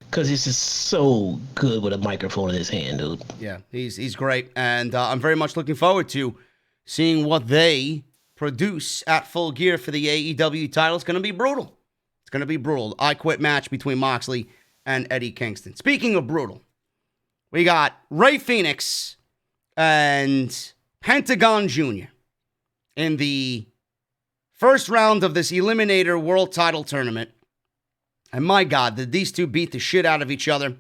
because he's just so good with a microphone in his hand, dude. Yeah, he's great, and I'm very much looking forward to seeing what they produce at Full Gear for the AEW title. It's going to be brutal. It's going to be brutal. I Quit match between Moxley and Eddie Kingston. Speaking of brutal, we got Rey Fenix and Pentagon Jr. in the first round of this Eliminator World Title Tournament. And my God, did these two beat the shit out of each other.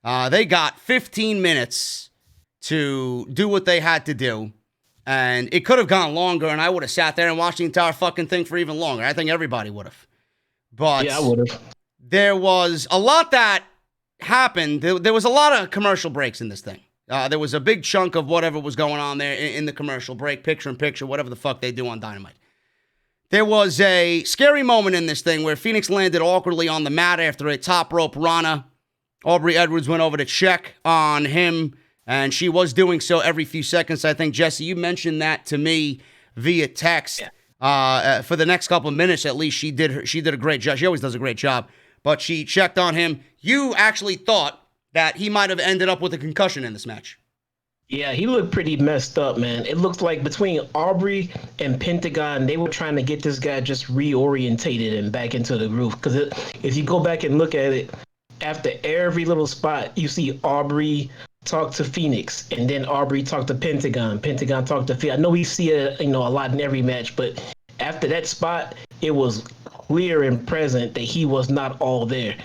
They got 15 minutes to do what they had to do. And it could have gone longer, and I would have sat there and watched the entire fucking thing for even longer. I think everybody would have. But yeah, I would have. There was a lot that happened. There was a lot of commercial breaks in this thing. There was a big chunk of whatever was going on there in the commercial break, picture-in-picture, whatever the fuck they do on Dynamite. There was a scary moment in this thing where Phoenix landed awkwardly on the mat after a top rope Rana. Aubrey Edwards went over to check on him, and she was doing so every few seconds. I think, Jesse, you mentioned that to me via text. Yeah. For the next couple of minutes, at least, she did a great job. She always does a great job. But she checked on him. You actually thought that he might have ended up with a concussion in this match. Yeah, he looked pretty messed up, man. It looked like between Aubrey and Pentagon, they were trying to get this guy just reorientated and back into the groove. Because if you go back and look at it, after every little spot, you see Aubrey talk to Phoenix, and then Aubrey talk to Pentagon. Pentagon talk to Phoenix. I know we see it, a lot in every match, but after that spot, it was clear and present that he was not all there.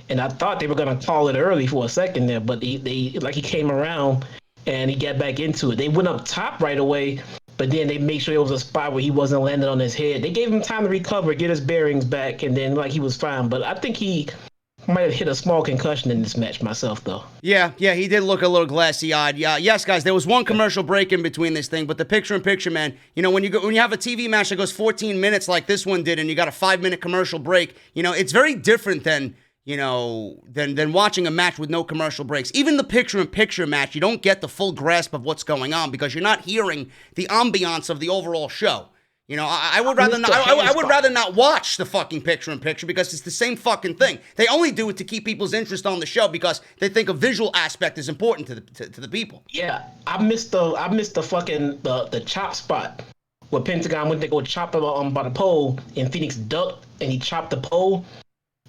And I thought they were going to call it early for a second there, but he came around and he got back into it. They went up top right away, but then they made sure it was a spot where he wasn't landing on his head. They gave him time to recover, get his bearings back, and then he was fine. But I think he might have hit a small concussion in this match myself, though. Yeah, he did look a little glassy-eyed. Yeah, yes, guys, there was one commercial break in between this thing, but the picture-in-picture, man, you know, when you have a TV match that goes 14 minutes like this one did, and you got a 5-minute commercial break, you know, it's very different than watching a match with no commercial breaks. Even the picture-in-picture match, you don't get the full grasp of what's going on because you're not hearing the ambiance of the overall show. You know, I would rather not watch the fucking picture-in-picture because it's the same fucking thing. They only do it to keep people's interest on the show because they think a visual aspect is important to the people. Yeah, I missed the fucking the chop spot where Pentagon went to go chop him by the pole and Phoenix ducked and he chopped the pole.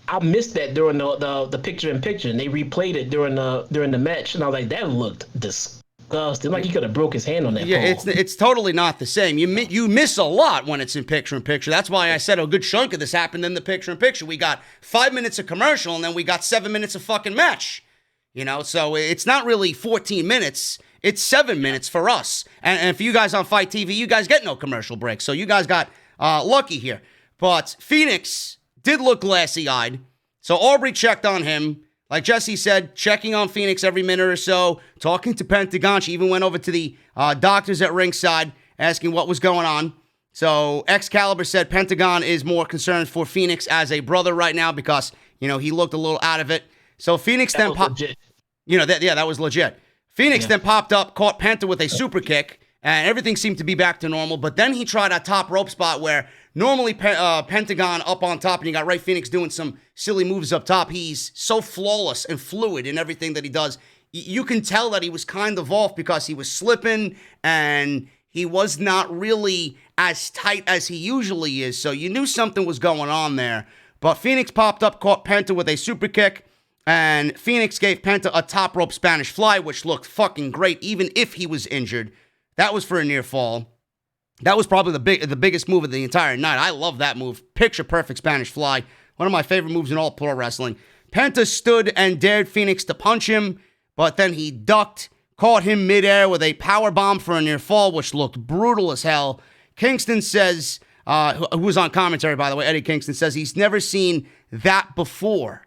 I missed that during the picture-in-picture, and they replayed it during the match, and I was like, that looked disgusting. Like he could have broke his hand on that. Yeah, pole. it's totally not the same. You miss a lot when it's in picture-in-picture. That's why I said a good chunk of this happened in the picture-in-picture. We got 5 minutes of commercial, and then we got 7 minutes of fucking match. You know, so it's not really 14 minutes. It's 7 minutes for us. And for you guys on Fight TV, you guys get no commercial breaks. So you guys got lucky here. But Phoenix did look glassy-eyed. So Aubrey checked on him. Like Jesse said, checking on Phoenix every minute or so, talking to Pentagon. She even went over to the doctors at ringside, asking what was going on. So Excalibur said Pentagon is more concerned for Phoenix as a brother right now because, you know, he looked a little out of it. So Phoenix then popped. You know, that was legit. Phoenix then popped up, caught Penta with a super kick, and everything seemed to be back to normal. But then he tried a top rope spot where normally Pentagon up on top, and you got Rey Fenix doing some silly moves up top. He's so flawless and fluid in everything that he does. You can tell that he was kind of off because he was slipping, and he was not really as tight as he usually is. So you knew something was going on there. But Phoenix popped up, caught Penta with a super kick, and Phoenix gave Penta a top rope Spanish fly, which looked fucking great, even if he was injured. That was for a near fall. That was probably the biggest move of the entire night. I love that move. Picture perfect Spanish fly. One of my favorite moves in all pro wrestling. Penta stood and dared Phoenix to punch him, but then he ducked, caught him midair with a power bomb for a near fall, which looked brutal as hell. Kingston says, who was on commentary, by the way, Eddie Kingston says he's never seen that before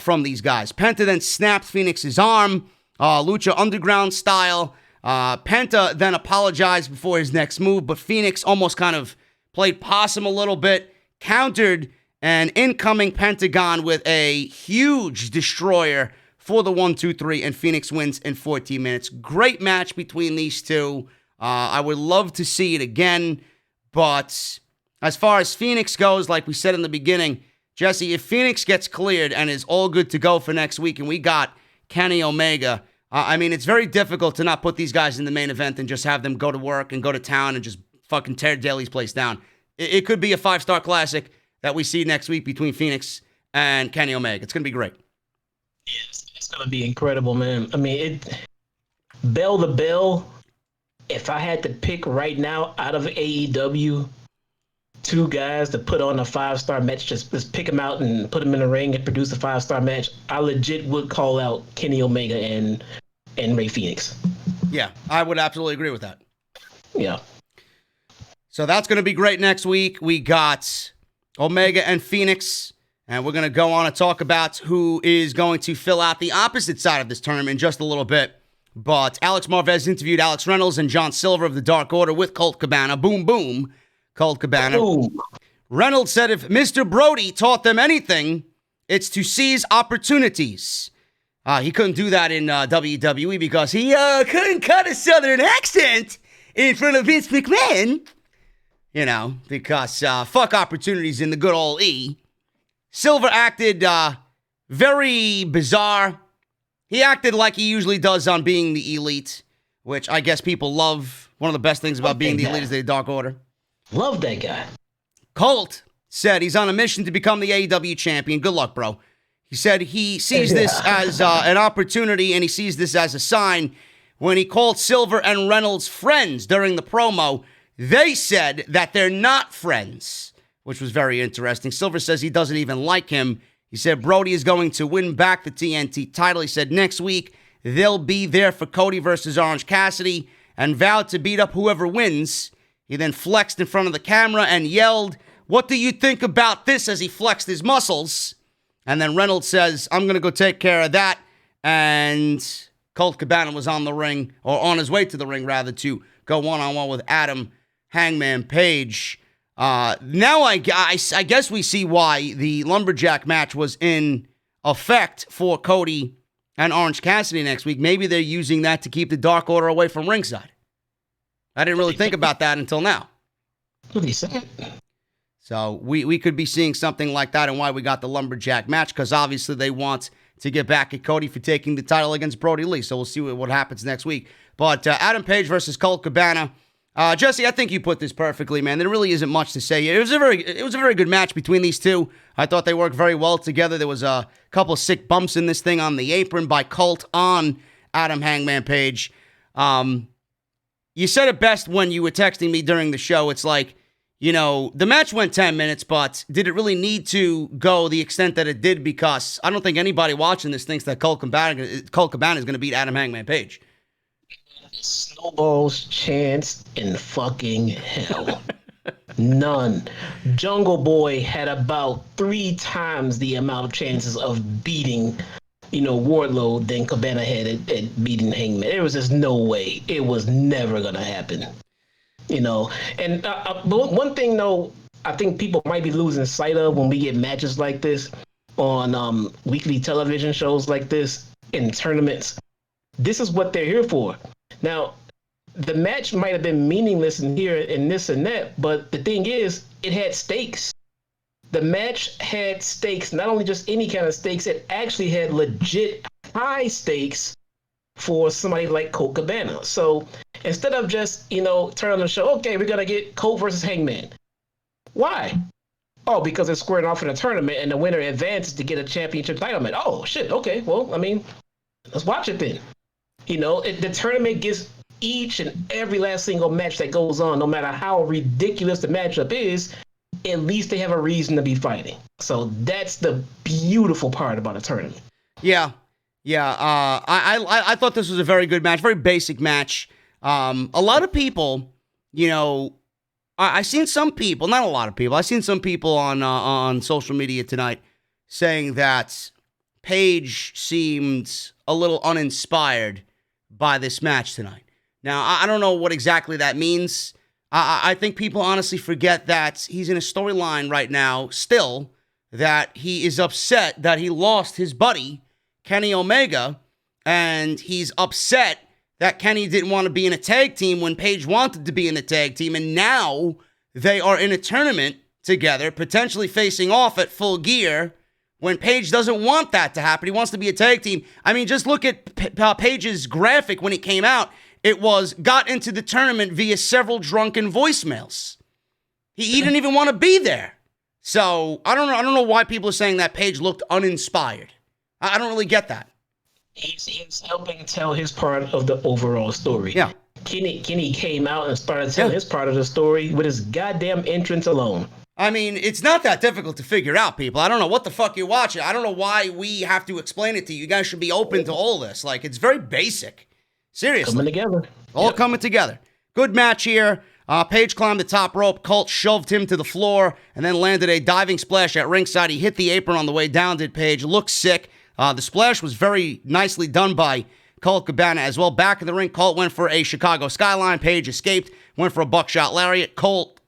from these guys. Penta then snapped Phoenix's arm, Lucha Underground style. Penta then apologized before his next move, but Phoenix almost kind of played possum a little bit, countered an incoming Pentagon with a huge destroyer for the 1-2-3, and Phoenix wins in 14 minutes. Great match between these two. I would love to see it again, but as far as Phoenix goes, like we said in the beginning, Jesse, if Phoenix gets cleared and is all good to go for next week, and we got Kenny Omega, I mean, it's very difficult to not put these guys in the main event and just have them go to work and go to town and just fucking tear Daly's place down. It could be a 5-star classic that we see next week between Phoenix and Kenny Omega. It's going to be great. Yes, it's going to be incredible, man. I mean, bell to bell, if I had to pick right now out of AEW, 2 guys to put on a 5-star match, just pick them out and put them in the ring and produce a 5-star match, I legit would call out Kenny Omega and Rey Fenix. Yeah, I would absolutely agree with that. Yeah. So that's going to be great next week. We got Omega and Phoenix, and we're going to go on and talk about who is going to fill out the opposite side of this tournament in just a little bit. But Alex Marvez interviewed Alex Reynolds and John Silver of the Dark Order with Colt Cabana. Boom, boom. Colt Cabana. Ooh. Reynolds said if Mr. Brody taught them anything, it's to seize opportunities. He couldn't do that in WWE because he couldn't cut a southern accent in front of Vince McMahon. You know, because fuck opportunities in the good old E. Silver acted very bizarre. He acted like he usually does on Being the Elite, which I guess people love. One of the best things about Being the Elite is the Dark Order. Love that guy. Colt said he's on a mission to become the AEW champion. Good luck, bro. He said he sees this as an opportunity, and he sees this as a sign. When he called Silver and Reynolds friends during the promo, they said that they're not friends, which was very interesting. Silver says he doesn't even like him. He said Brody is going to win back the TNT title. He said next week they'll be there for Cody versus Orange Cassidy and vowed to beat up whoever wins. He then flexed in front of the camera and yelled, "What do you think about this?" as he flexed his muscles. And then Reynolds says, I'm going to go take care of that. And Colt Cabana was on the ring, or on his way to the ring, rather, to go one-on-one with Adam Hangman Page. Now I guess we see why the Lumberjack match was in effect for Cody and Orange Cassidy next week. Maybe they're using that to keep the Dark Order away from ringside. I didn't really think about that until now. What he said. So we could be seeing something like that, and why we got the Lumberjack match, because obviously they want to get back at Cody for taking the title against Brody Lee. So we'll see what happens next week. But Adam Page versus Colt Cabana. Jesse, I think you put this perfectly, man. There really isn't much to say. It was a very good match between these two. I thought they worked very well together. There was a couple of sick bumps in this thing on the apron by Colt on Adam Hangman Page. You said it best when you were texting me during the show. It's like, the match went 10 minutes, but did it really need to go the extent that it did? Because I don't think anybody watching this thinks that Colt Cabana is going to beat Adam Hangman Page. Snowball's chance in fucking hell. None. Jungle Boy had about 3 times the amount of chances of beating, Wardlow than Cabana had at beating Hangman. There was just no way. It was never going to happen. And one thing, though, I think people might be losing sight of when we get matches like this on weekly television shows like this in tournaments. This is what they're here for. Now, the match might have been meaningless in here and this and that, but the thing is, it had stakes. The match had stakes, not only just any kind of stakes, it actually had legit high stakes for somebody like Colt Cabana. So instead of just, turn on the show, okay, we're going to get Colt versus Hangman. Why? Oh, because they're squaring off in a tournament and the winner advances to get a championship title match. Oh, shit, okay, well, let's watch it then. The tournament gets each and every last single match that goes on, no matter how ridiculous the matchup is, at least they have a reason to be fighting. So that's the beautiful part about a tournament. Yeah. I thought this was a very good match, very basic match. A lot of people, I seen some people, not a lot of people, I seen some people on social media tonight saying that Page seemed a little uninspired by this match tonight. Now, I don't know what exactly that means. I think people honestly forget that he's in a storyline right now still, that he is upset that he lost his buddy, Kenny Omega, and he's upset that Kenny didn't want to be in a tag team when Page wanted to be in the tag team, and now they are in a tournament together, potentially facing off at Full Gear, when Page doesn't want that to happen. He wants to be a tag team. Just look at Page's graphic when it came out. It was got into the tournament via several drunken voicemails. He didn't even want to be there. So I don't know why people are saying that Page looked uninspired. I don't really get that. He's helping tell his part of the overall story. Yeah. Kenny came out and started telling his part of the story with his goddamn entrance alone. It's not that difficult to figure out, people. I don't know what the fuck you're watching. I don't know why we have to explain it to you. You guys should be open to all this. It's very basic. Seriously. Coming together. All coming together. Good match here. Page climbed the top rope. Colt shoved him to the floor and then landed a diving splash at ringside. He hit the apron on the way down, did Page. Looked sick. The splash was very nicely done by Colt Cabana as well. Back in the ring, Colt went for a Chicago Skyline. Page escaped, went for a buckshot lariat. Colt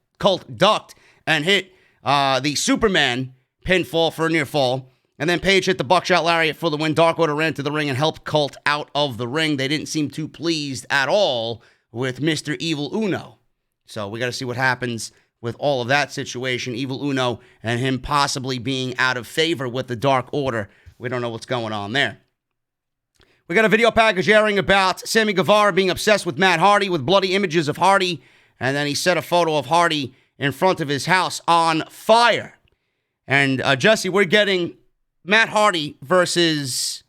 ducked and hit the Superman pinfall for a near fall. And then Page hit the buckshot lariat for the win. Dark Order ran to the ring and helped Colt out of the ring. They didn't seem too pleased at all with Mr. Evil Uno. So we got to see what happens with all of that situation. Evil Uno and him possibly being out of favor with the Dark Order. We don't know what's going on there. We got a video package airing about Sammy Guevara being obsessed with Matt Hardy with bloody images of Hardy. And then he set a photo of Hardy in front of his house on fire. And Jesse, we're getting Matt Hardy versus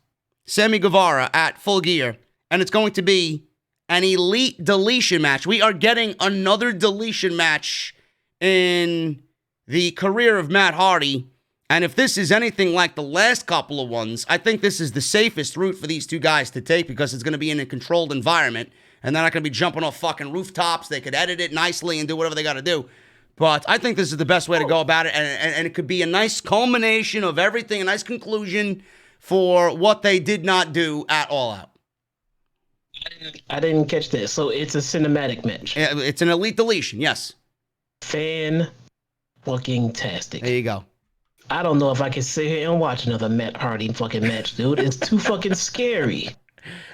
Sammy Guevara at Full Gear. And it's going to be an elite deletion match. We are getting another deletion match in the career of Matt Hardy. And if this is anything like the last couple of ones, I think this is the safest route for these two guys to take because it's going to be in a controlled environment. And they're not going to be jumping off fucking rooftops. They could edit it nicely and do whatever they got to do. But I think this is the best way to go about it, and it could be a nice culmination of everything, a nice conclusion for what they did not do at All Out. I didn't catch this. So it's a cinematic match. It's an elite deletion, yes. Fan-fucking-tastic. There you go. I don't know if I can sit here and watch another Matt Hardy fucking match, dude. It's too fucking scary.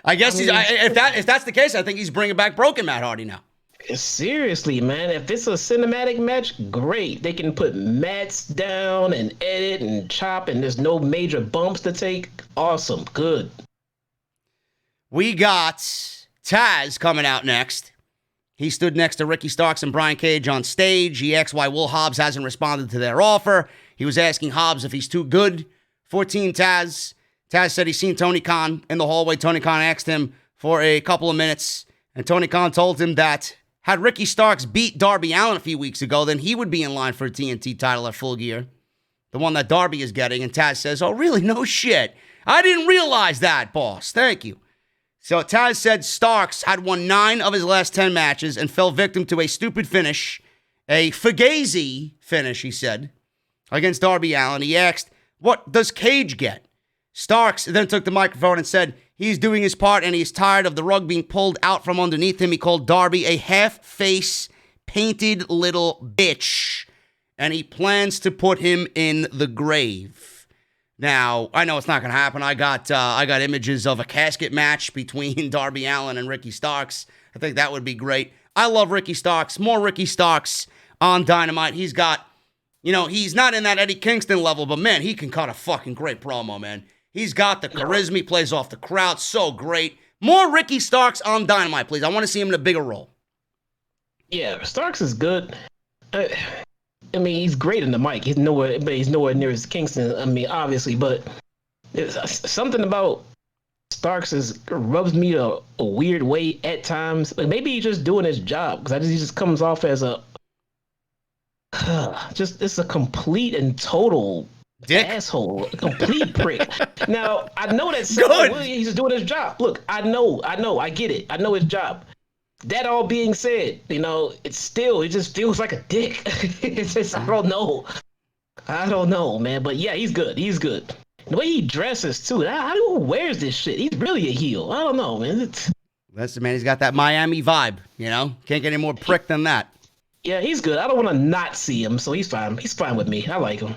I guess if that's the case, I think he's bringing back broken Matt Hardy now. Seriously, man. If it's a cinematic match, great. They can put mats down and edit and chop, and there's no major bumps to take. Awesome. Good. We got Taz coming out next. He stood next to Ricky Starks and Brian Cage on stage. He asked why Will Hobbs hasn't responded to their offer. He was asking Hobbs if he's too good for Team Taz. Taz said he's seen Tony Khan in the hallway. Tony Khan asked him for a couple of minutes, and Tony Khan told him that had Ricky Starks beat Darby Allin a few weeks ago, then he would be in line for a TNT title at Full Gear, the one that Darby is getting. And Taz says, oh, really? No shit. I didn't realize that, boss. Thank you. So Taz said Starks had won 9 of his last 10 matches and fell victim to a stupid finish, a fugazi finish, he said, against Darby Allin. He asked, what does Cage get? Starks then took the microphone and said he's doing his part and he's tired of the rug being pulled out from underneath him. He called Darby a half-face, painted little bitch, and he plans to put him in the grave. Now, I know it's not going to happen. I got images of a casket match between Darby Allin and Ricky Starks. I think that would be great. I love Ricky Starks. More Ricky Starks on Dynamite. He's got, he's not in that Eddie Kingston level, but man, he can cut a fucking great promo, man. He's got the charisma. He plays off the crowd. So great. More Ricky Starks on Dynamite, please. I want to see him in a bigger role. Yeah, Starks is good. I mean, he's great in the mic. He's nowhere near as Kingston. I mean, obviously, but something about Starks rubs me a weird way at times. Like maybe he's just doing his job because he just comes off as it's a complete and total dick asshole, a complete prick. Now I know that he's just doing his job. Look, I know, I get it. I know his job. That all being said, it just feels like a dick. It's just, I don't know, man. But yeah, he's good. The way he dresses too. How do he wears this shit? He's really a heel. I don't know, man. Listen, man, he's got that Miami vibe. Can't get any more prick than that. Yeah, he's good. I don't want to not see him, so he's fine. He's fine with me. I like him.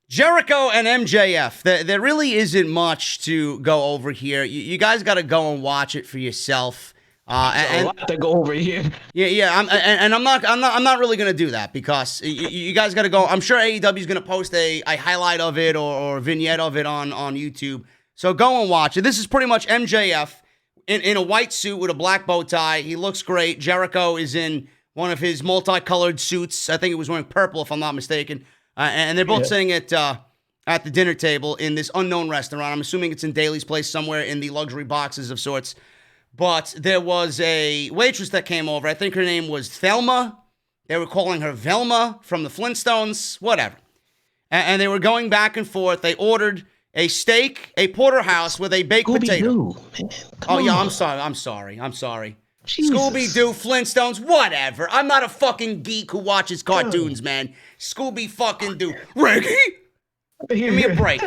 Jericho and MJF. There really isn't much to go over here. You guys got to go and watch it for yourself. A lot to go over here. Yeah. I'm not really gonna do that because you guys got to go. I'm sure AEW is gonna post a highlight of it or a vignette of it on YouTube. So go and watch it. This is pretty much MJF in a white suit with a black bow tie. He looks great. Jericho is in one of his multicolored suits. I think it was wearing purple, if I'm not mistaken. And they're both sitting at the dinner table in this unknown restaurant. I'm assuming it's in Daly's Place, somewhere in the luxury boxes of sorts. But there was a waitress that came over. I think her name was Thelma. They were calling her Velma from the Flintstones, whatever. And they were going back and forth. They ordered a steak, a porterhouse with a baked potato. Oh, yeah, I'm sorry. Jesus. Scooby-Doo, Flintstones, whatever. I'm not a fucking geek who watches cartoons, man. Scooby-fucking-Doo. Reggie? Give me a break.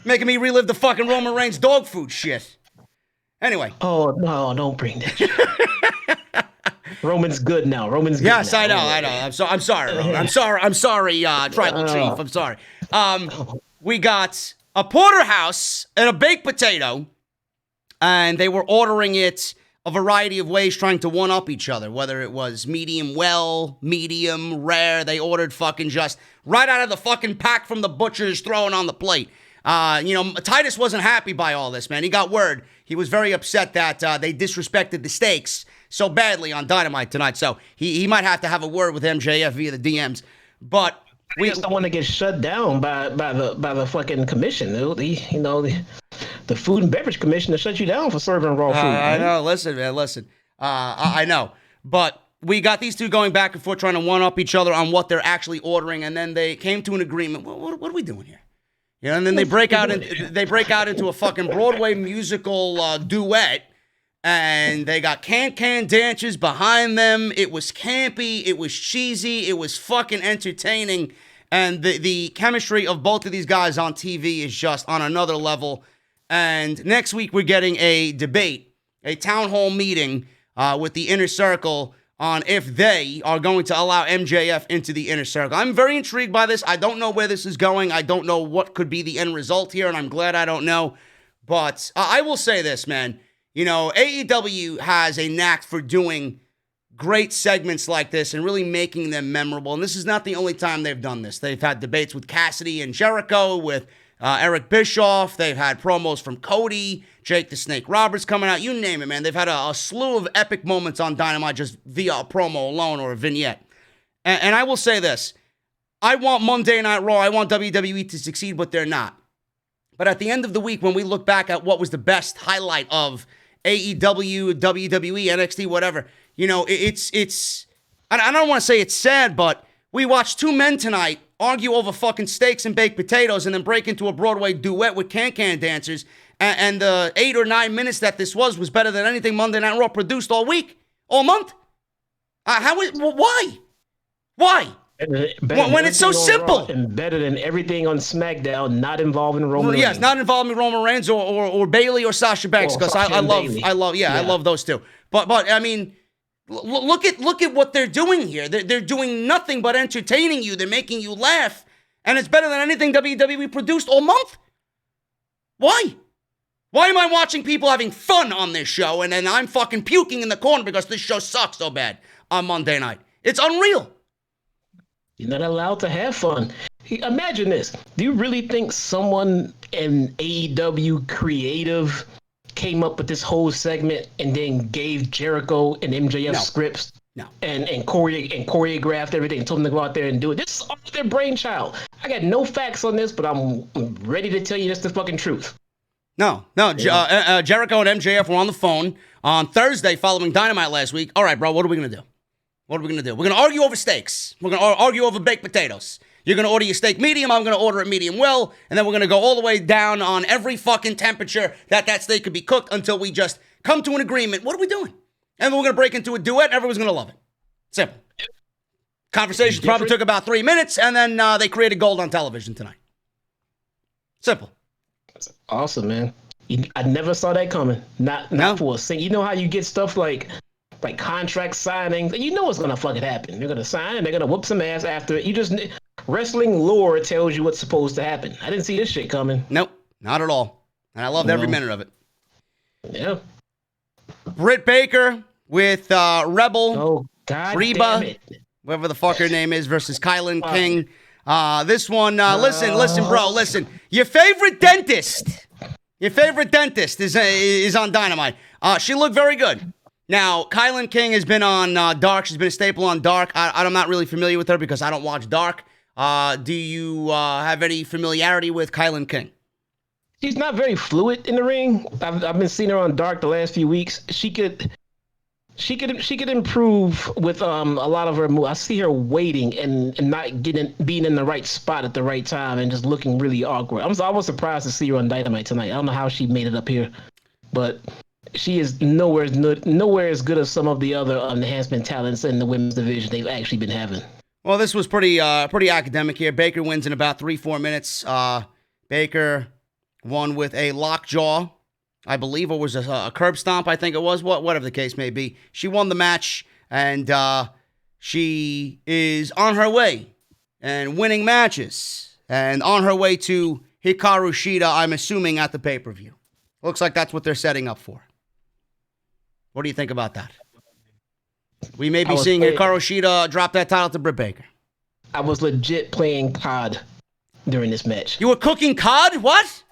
Making me relive the fucking Roman Reigns dog food shit. Anyway. Oh, no, don't bring that. Roman's good now. Yes, I know. I'm sorry, Roman. I'm sorry, Tribal Chief. I'm sorry. We got a porterhouse and a baked potato, and they were ordering it a variety of ways, trying to one-up each other, whether it was medium well, medium, rare. They ordered fucking just right out of the fucking pack from the butcher's throwing on the plate. Titus wasn't happy by all this, man. He got word. He was very upset that they disrespected the steaks so badly on Dynamite tonight. So he might have to have a word with MJF via the DMs. But we just don't want to get shut down by the fucking commission. The Food and Beverage Commission to shut you down for serving raw food. I know. Listen, man. I know. But we got these two going back and forth trying to one-up each other on what they're actually ordering. And then they came to an agreement. What are we doing here? And then they break out into a fucking Broadway musical duet, And they got can dancers behind them. It was campy. It was cheesy. It was fucking entertaining. And the chemistry of both of these guys on TV is just on another level. And next week, we're getting a debate, a town hall meeting with the Inner Circle on if they are going to allow MJF into the Inner Circle. I'm very intrigued by this. I don't know where this is going. I don't know what could be the end result here, and I'm glad I don't know. But I will say this, man. You know, AEW has a knack for doing great segments like this and really making them memorable. And this is not the only time they've done this. They've had debates with Cassidy and Jericho, with Eric Bischoff. They've had promos from Cody, Jake the Snake Roberts coming out. You name it, man. They've had a slew of epic moments on Dynamite just via a promo alone or a vignette. And I will say this. I want Monday Night Raw. I want WWE to succeed, but they're not. But at the end of the week, when we look back at what was the best highlight of AEW, WWE, NXT, whatever, you know, it's I don't want to say it's sad, but we watched two men tonight argue over fucking steaks and baked potatoes and then break into a Broadway duet with can dancers, and the 8 or 9 minutes that this was better than anything Monday Night Raw produced all week, all month. Why? When it's so simple. And better than everything on SmackDown, not involving Roman Reigns. Yes, not involving Roman Reigns or Bayley or Sasha Banks, because I love those two. But I mean, look at what they're doing here. They're doing nothing but entertaining you. They're making you laugh, and it's better than anything WWE produced all month. Why? Why am I watching people having fun on this show, and then I'm fucking puking in the corner because this show sucks so bad on Monday night? It's unreal. You're not allowed to have fun. Imagine this. Do you really think someone in AEW creative came up with this whole segment and then gave Jericho and MJF scripts? No. And choreographed everything and told them to go out there and do it? This is all their brainchild. I got no facts on this, but I'm ready to tell you this the fucking truth. No. Yeah. Jericho and MJF were on the phone on Thursday following Dynamite last week. All right, bro, what are we going to do? What are we going to do? We're going to argue over steaks. We're going to argue over baked potatoes. You're going to order your steak medium. I'm going to order it medium well. And then we're going to go all the way down on every fucking temperature that steak could be cooked until we just come to an agreement. What are we doing? And then we're going to break into a duet. And everyone's going to love it. Simple. Conversation probably took about 3 minutes. And then they created gold on television tonight. Simple. That's awesome, man. I never saw that coming. Not for a second. You know how you get stuff like contract signings, you know what's gonna fucking happen. They're gonna sign and they're gonna whoop some ass after it. You just wrestling lore tells you what's supposed to happen. I didn't see this shit coming. Nope, not at all. And I loved every minute of it. Yeah. Britt Baker with Rebel. Oh God, Reba, damn it. whatever the fuck her name is, versus Kylan King. This one, listen, bro, listen. Your favorite dentist is on Dynamite. She looked very good. Now, Kylan King has been on Dark. She's been a staple on Dark. I'm not really familiar with her because I don't watch Dark. Do you have any familiarity with Kylan King? She's not very fluid in the ring. I've been seeing her on Dark the last few weeks. She could improve with a lot of her moves. I see her waiting and not being in the right spot at the right time and just looking really awkward. I was surprised to see her on Dynamite tonight. I don't know how she made it up here, but she is nowhere as good as some of the other enhancement talents in the women's division they've actually been having. Well, this was pretty academic here. Baker wins in about 3-4 minutes. Baker won with a lockjaw, I believe, or was a curb stomp, I think it was, whatever the case may be. She won the match, and she is on her way and winning matches and on her way to Hikaru Shida, I'm assuming, at the pay-per-view. Looks like that's what they're setting up for. What do you think about that? We may be seeing Hikaru Shida drop that title to Britt Baker. I was legit playing COD during this match. You were cooking COD? What?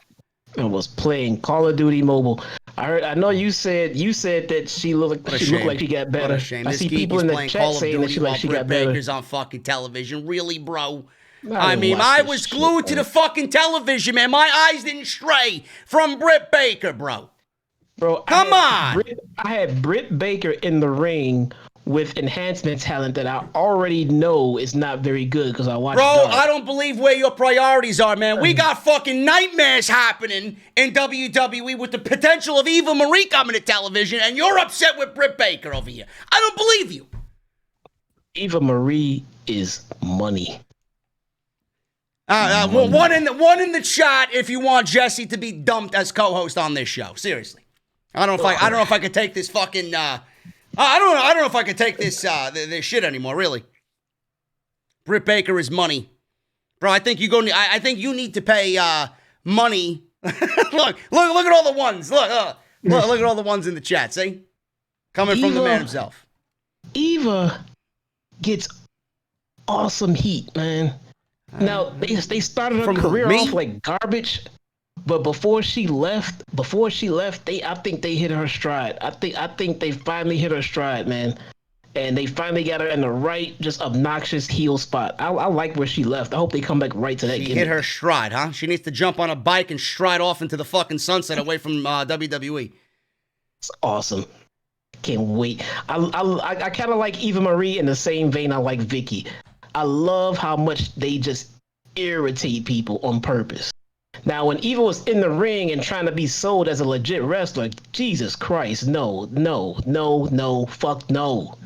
I was playing Call of Duty Mobile. I know you said that she looked like she got better. What a shame. I see people in the chat saying that she got better. Baker's on fucking television. Really, bro? I mean, I was glued to the fucking television, man. My eyes didn't stray from Britt Baker, bro. Bro, come on. I had Britt Baker in the ring with enhancement talent that I already know is not very good because I watched Bro, Dark. I don't believe where your priorities are, man. We got fucking nightmares happening in WWE with the potential of Eva Marie coming to television, and you're upset with Britt Baker over here. I don't believe you. Eva Marie is money. One in the chat if you want Jesse to be dumped as co-host on this show. Seriously, I don't know if I could take this fucking. I don't know if I could take this this shit anymore. Really, Britt Baker is money, bro. I think you need to pay money. look at all the ones. Look at all the ones in the chat. See, coming from the man himself. Eva gets awesome heat, man. Now they started her career off like garbage, but before she left, I think they hit her stride. I think they finally hit her stride, man, and they finally got her in the right, just obnoxious heel spot. I like where she left. I hope they come back right to that. She hit her stride, huh? She needs to jump on a bike and stride off into the fucking sunset away from WWE. It's awesome. Can't wait. I kind of like Eva Marie in the same vein I like Vicky. I love how much they just irritate people on purpose. Now, when Eva was in the ring and trying to be sold as a legit wrestler, Jesus Christ, no, fuck no.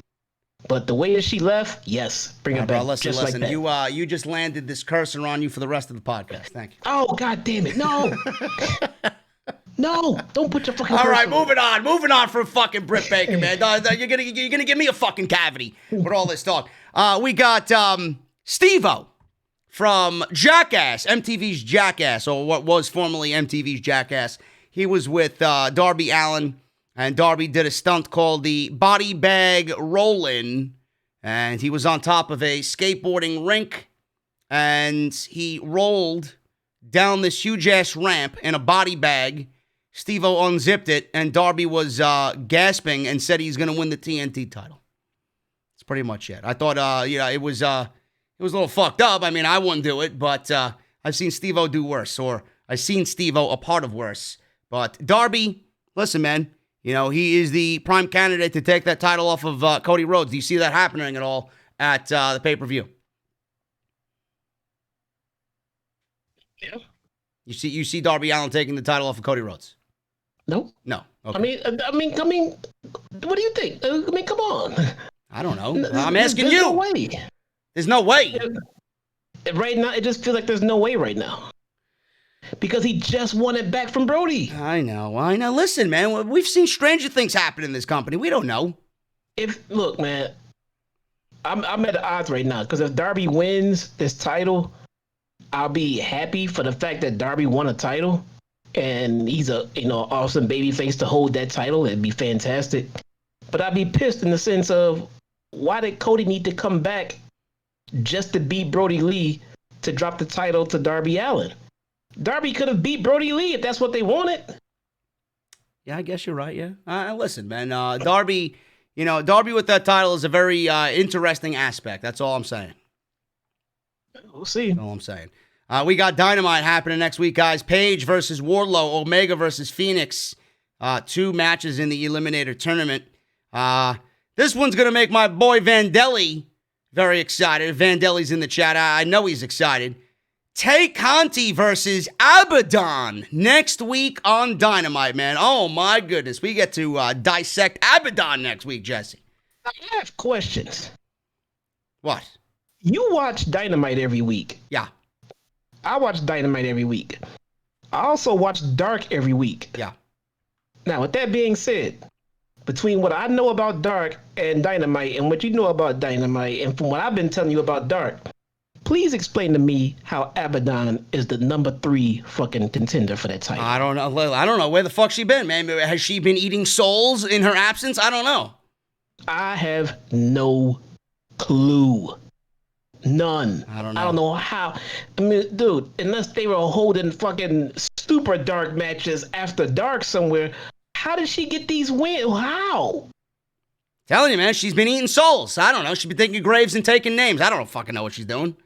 But the way that she left, yes, bring it back. Bro, listen, like that. You just landed this cursor on you for the rest of the podcast. Thank you. Oh, God damn it, no. No, don't put your fucking. All right, moving on from fucking Britt Baker, man. You're gonna give me a fucking cavity with all this talk. We got Steve-O from Jackass, MTV's Jackass, or what was formerly MTV's Jackass. He was with Darby Allin, and Darby did a stunt called the Body Bag Roll-In, and he was on top of a skateboarding rink, and he rolled down this huge-ass ramp in a body bag. Steve-O unzipped it, and Darby was gasping and said he's going to win the TNT title. That's pretty much it. I thought, it was a little fucked up. I mean, I wouldn't do it, but I've seen Steve-O do worse, or I've seen Steve-O a part of worse. But Darby, listen, man, he is the prime candidate to take that title off of Cody Rhodes. Do you see that happening at all at the pay-per-view? Yeah. You see Darby Allin taking the title off of Cody Rhodes? No. No. Okay. I mean, what do you think? Come on. I don't know. I'm asking you. There's no way. There's no way. Right now, it just feels like there's no way right now. Because he just won it back from Brody. I know. Listen, man, we've seen stranger things happen in this company. We don't know. Look, man, I'm at the odds right now. Because if Darby wins this title, I'll be happy for the fact that Darby won a title. And he's a awesome babyface to hold that title. It'd be fantastic. But I'd be pissed in the sense of, why did Cody need to come back just to beat Brody Lee to drop the title to Darby Allin? Darby could have beat Brody Lee if that's what they wanted. Yeah, I guess you're right. Yeah. Listen, man. Darby with that title is a very interesting aspect. That's all I'm saying. We'll see. That's all I'm saying. We got Dynamite happening next week, guys. Page versus Wardlow, Omega versus Fenix. 2 matches in the Eliminator tournament. This one's going to make my boy Vandelli very excited. Vandelli's in the chat. I know he's excited. Tay Conti versus Abaddon next week on Dynamite, man. Oh, my goodness. We get to dissect Abaddon next week, Jesse. I have questions. What? You watch Dynamite every week. Yeah. I watch Dynamite every week. I also watch Dark every week. Yeah. Now, with that being said, between what I know about Dark and Dynamite and what you know about Dynamite and from what I've been telling you about Dark, please explain to me how Abaddon is the number 3 fucking contender for that title. I don't know. Where the fuck she been, man? Has she been eating souls in her absence? I don't know. I have no clue. None. I don't know. I don't know how. I mean, dude, unless they were holding fucking super dark matches after dark somewhere, how did she get these wins? How? Telling you, man, she's been eating souls. I don't know. She's been taking graves and taking names. I don't fucking know what she's doing.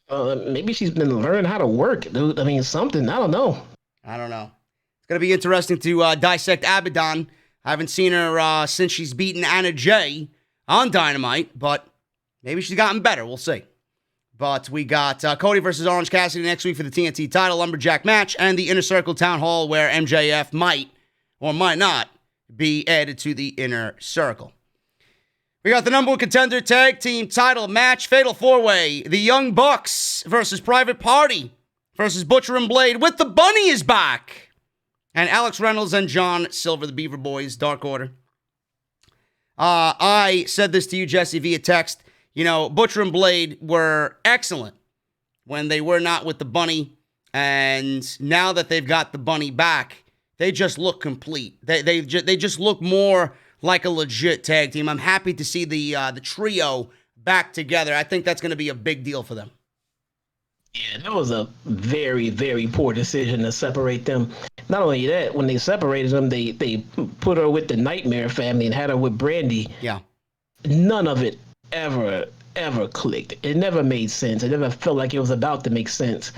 Maybe she's been learning how to work, dude. I mean, something. I don't know. It's going to be interesting to dissect Abaddon. I haven't seen her since she's beaten Anna Jay on Dynamite, but maybe she's gotten better. We'll see. But we got Cody versus Orange Cassidy next week for the TNT title lumberjack match and the Inner Circle Town Hall where MJF might or might not be added to the Inner Circle. We got the number one contender tag team title match, Fatal 4-Way. The Young Bucks versus Private Party versus Butcher and Blade with the Bunny is back. And Alex Reynolds and John Silver, the Beaver Boys, Dark Order. I said this to you, Jesse, via text. You know, Butcher and Blade were excellent when they were not with the Bunny. And now that they've got the Bunny back, they just look complete. They just look more like a legit tag team. I'm happy to see the trio back together. I think that's going to be a big deal for them. Yeah, that was a very, very poor decision to separate them. Not only that, when they separated them, they put her with the Nightmare family and had her with Brandy. Yeah. None of it ever clicked. It never made sense. It never felt like it was about to make sense.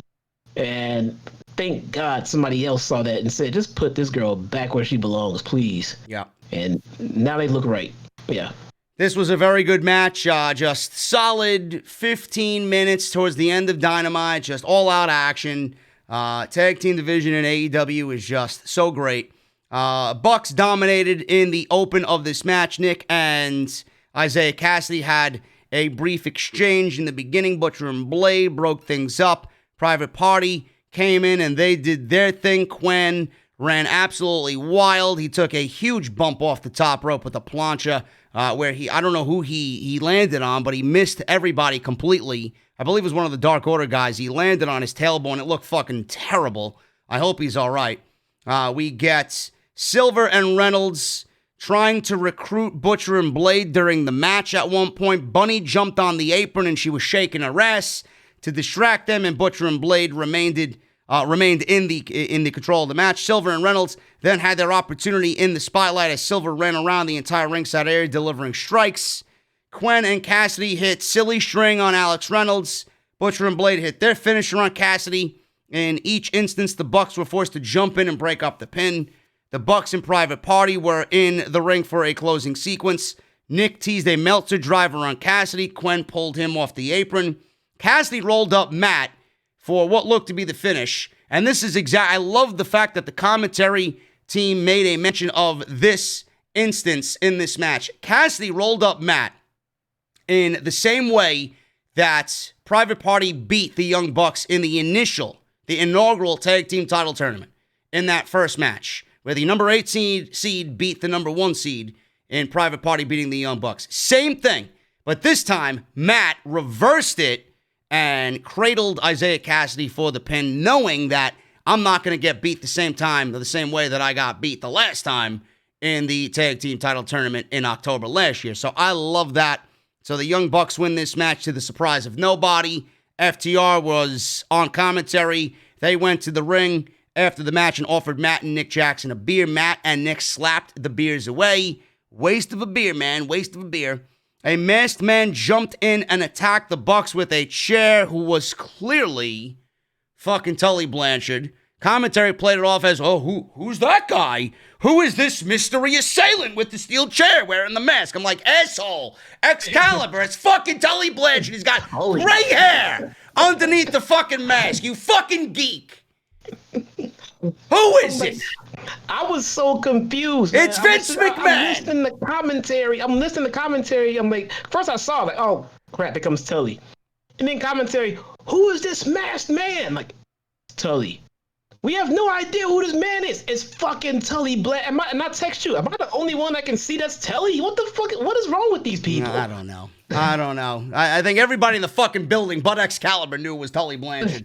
And thank God somebody else saw that and said, just put this girl back where she belongs, please. Yeah. And now they look right. Yeah. This was a very good match. Just solid 15 minutes towards the end of Dynamite. Just all-out action. Tag team division in AEW is just so great. Bucks dominated in the open of this match. Nick and Isaiah Cassidy had a brief exchange in the beginning. Butcher and Blade broke things up. Private Party came in and they did their thing. Quen ran absolutely wild. He took a huge bump off the top rope with a plancha where I don't know who he landed on, but he missed everybody completely. I believe it was one of the Dark Order guys. He landed on his tailbone. It looked fucking terrible. I hope he's all right. We get Silver and Reynolds trying to recruit Butcher and Blade during the match at one point. Bunny jumped on the apron and she was shaking her ass to distract them, and Butcher and Blade remained in the control of the match. Silver and Reynolds then had their opportunity in the spotlight as Silver ran around the entire ringside area delivering strikes. Quen and Cassidy hit silly string on Alex Reynolds. Butcher and Blade hit their finisher on Cassidy. In each instance, the Bucks were forced to jump in and break up the pin. The Bucks and Private Party were in the ring for a closing sequence. Nick teased a Meltzer driver on Cassidy. Quen pulled him off the apron. Cassidy rolled up Matt for what looked to be the finish. And this is I love the fact that the commentary team made a mention of this instance in this match. Cassidy rolled up Matt in the same way that Private Party beat the Young Bucks in the inaugural tag team title tournament in that first match, where the number 8 seed beat the number 1 seed in Private Party beating the Young Bucks. Same thing, but this time Matt reversed it and cradled Isaiah Cassidy for the pin, knowing that I'm not going to get beat the same way that I got beat the last time in the tag team title tournament in October last year. So I love that. So the Young Bucks win this match to the surprise of nobody. FTR was on commentary. They went to the ring after the match and offered Matt and Nick Jackson a beer. Matt and Nick slapped the beers away. Waste of a beer, man. Waste of a beer. A masked man jumped in and attacked the Bucks with a chair, who was clearly fucking Tully Blanchard. Commentary played it off as, who's that guy? Who is this mystery assailant with the steel chair wearing the mask? I'm like, asshole, Excalibur, it's fucking Tully Blanchard. He's got gray hair underneath the fucking mask, you fucking geek. Who is it? I was so confused. It's Vince McMahon. I'm listening to commentary. I'm like, first I saw like, oh crap, here comes Tully. And then commentary, who is this masked man? Like, Tully. We have no idea who this man is. It's fucking Tully Black. And I text you. Am I the only one that can see that's Tully? What the fuck? What is wrong with these people? I don't know. I think everybody in the fucking building but Excalibur knew it was Tully Blanchard.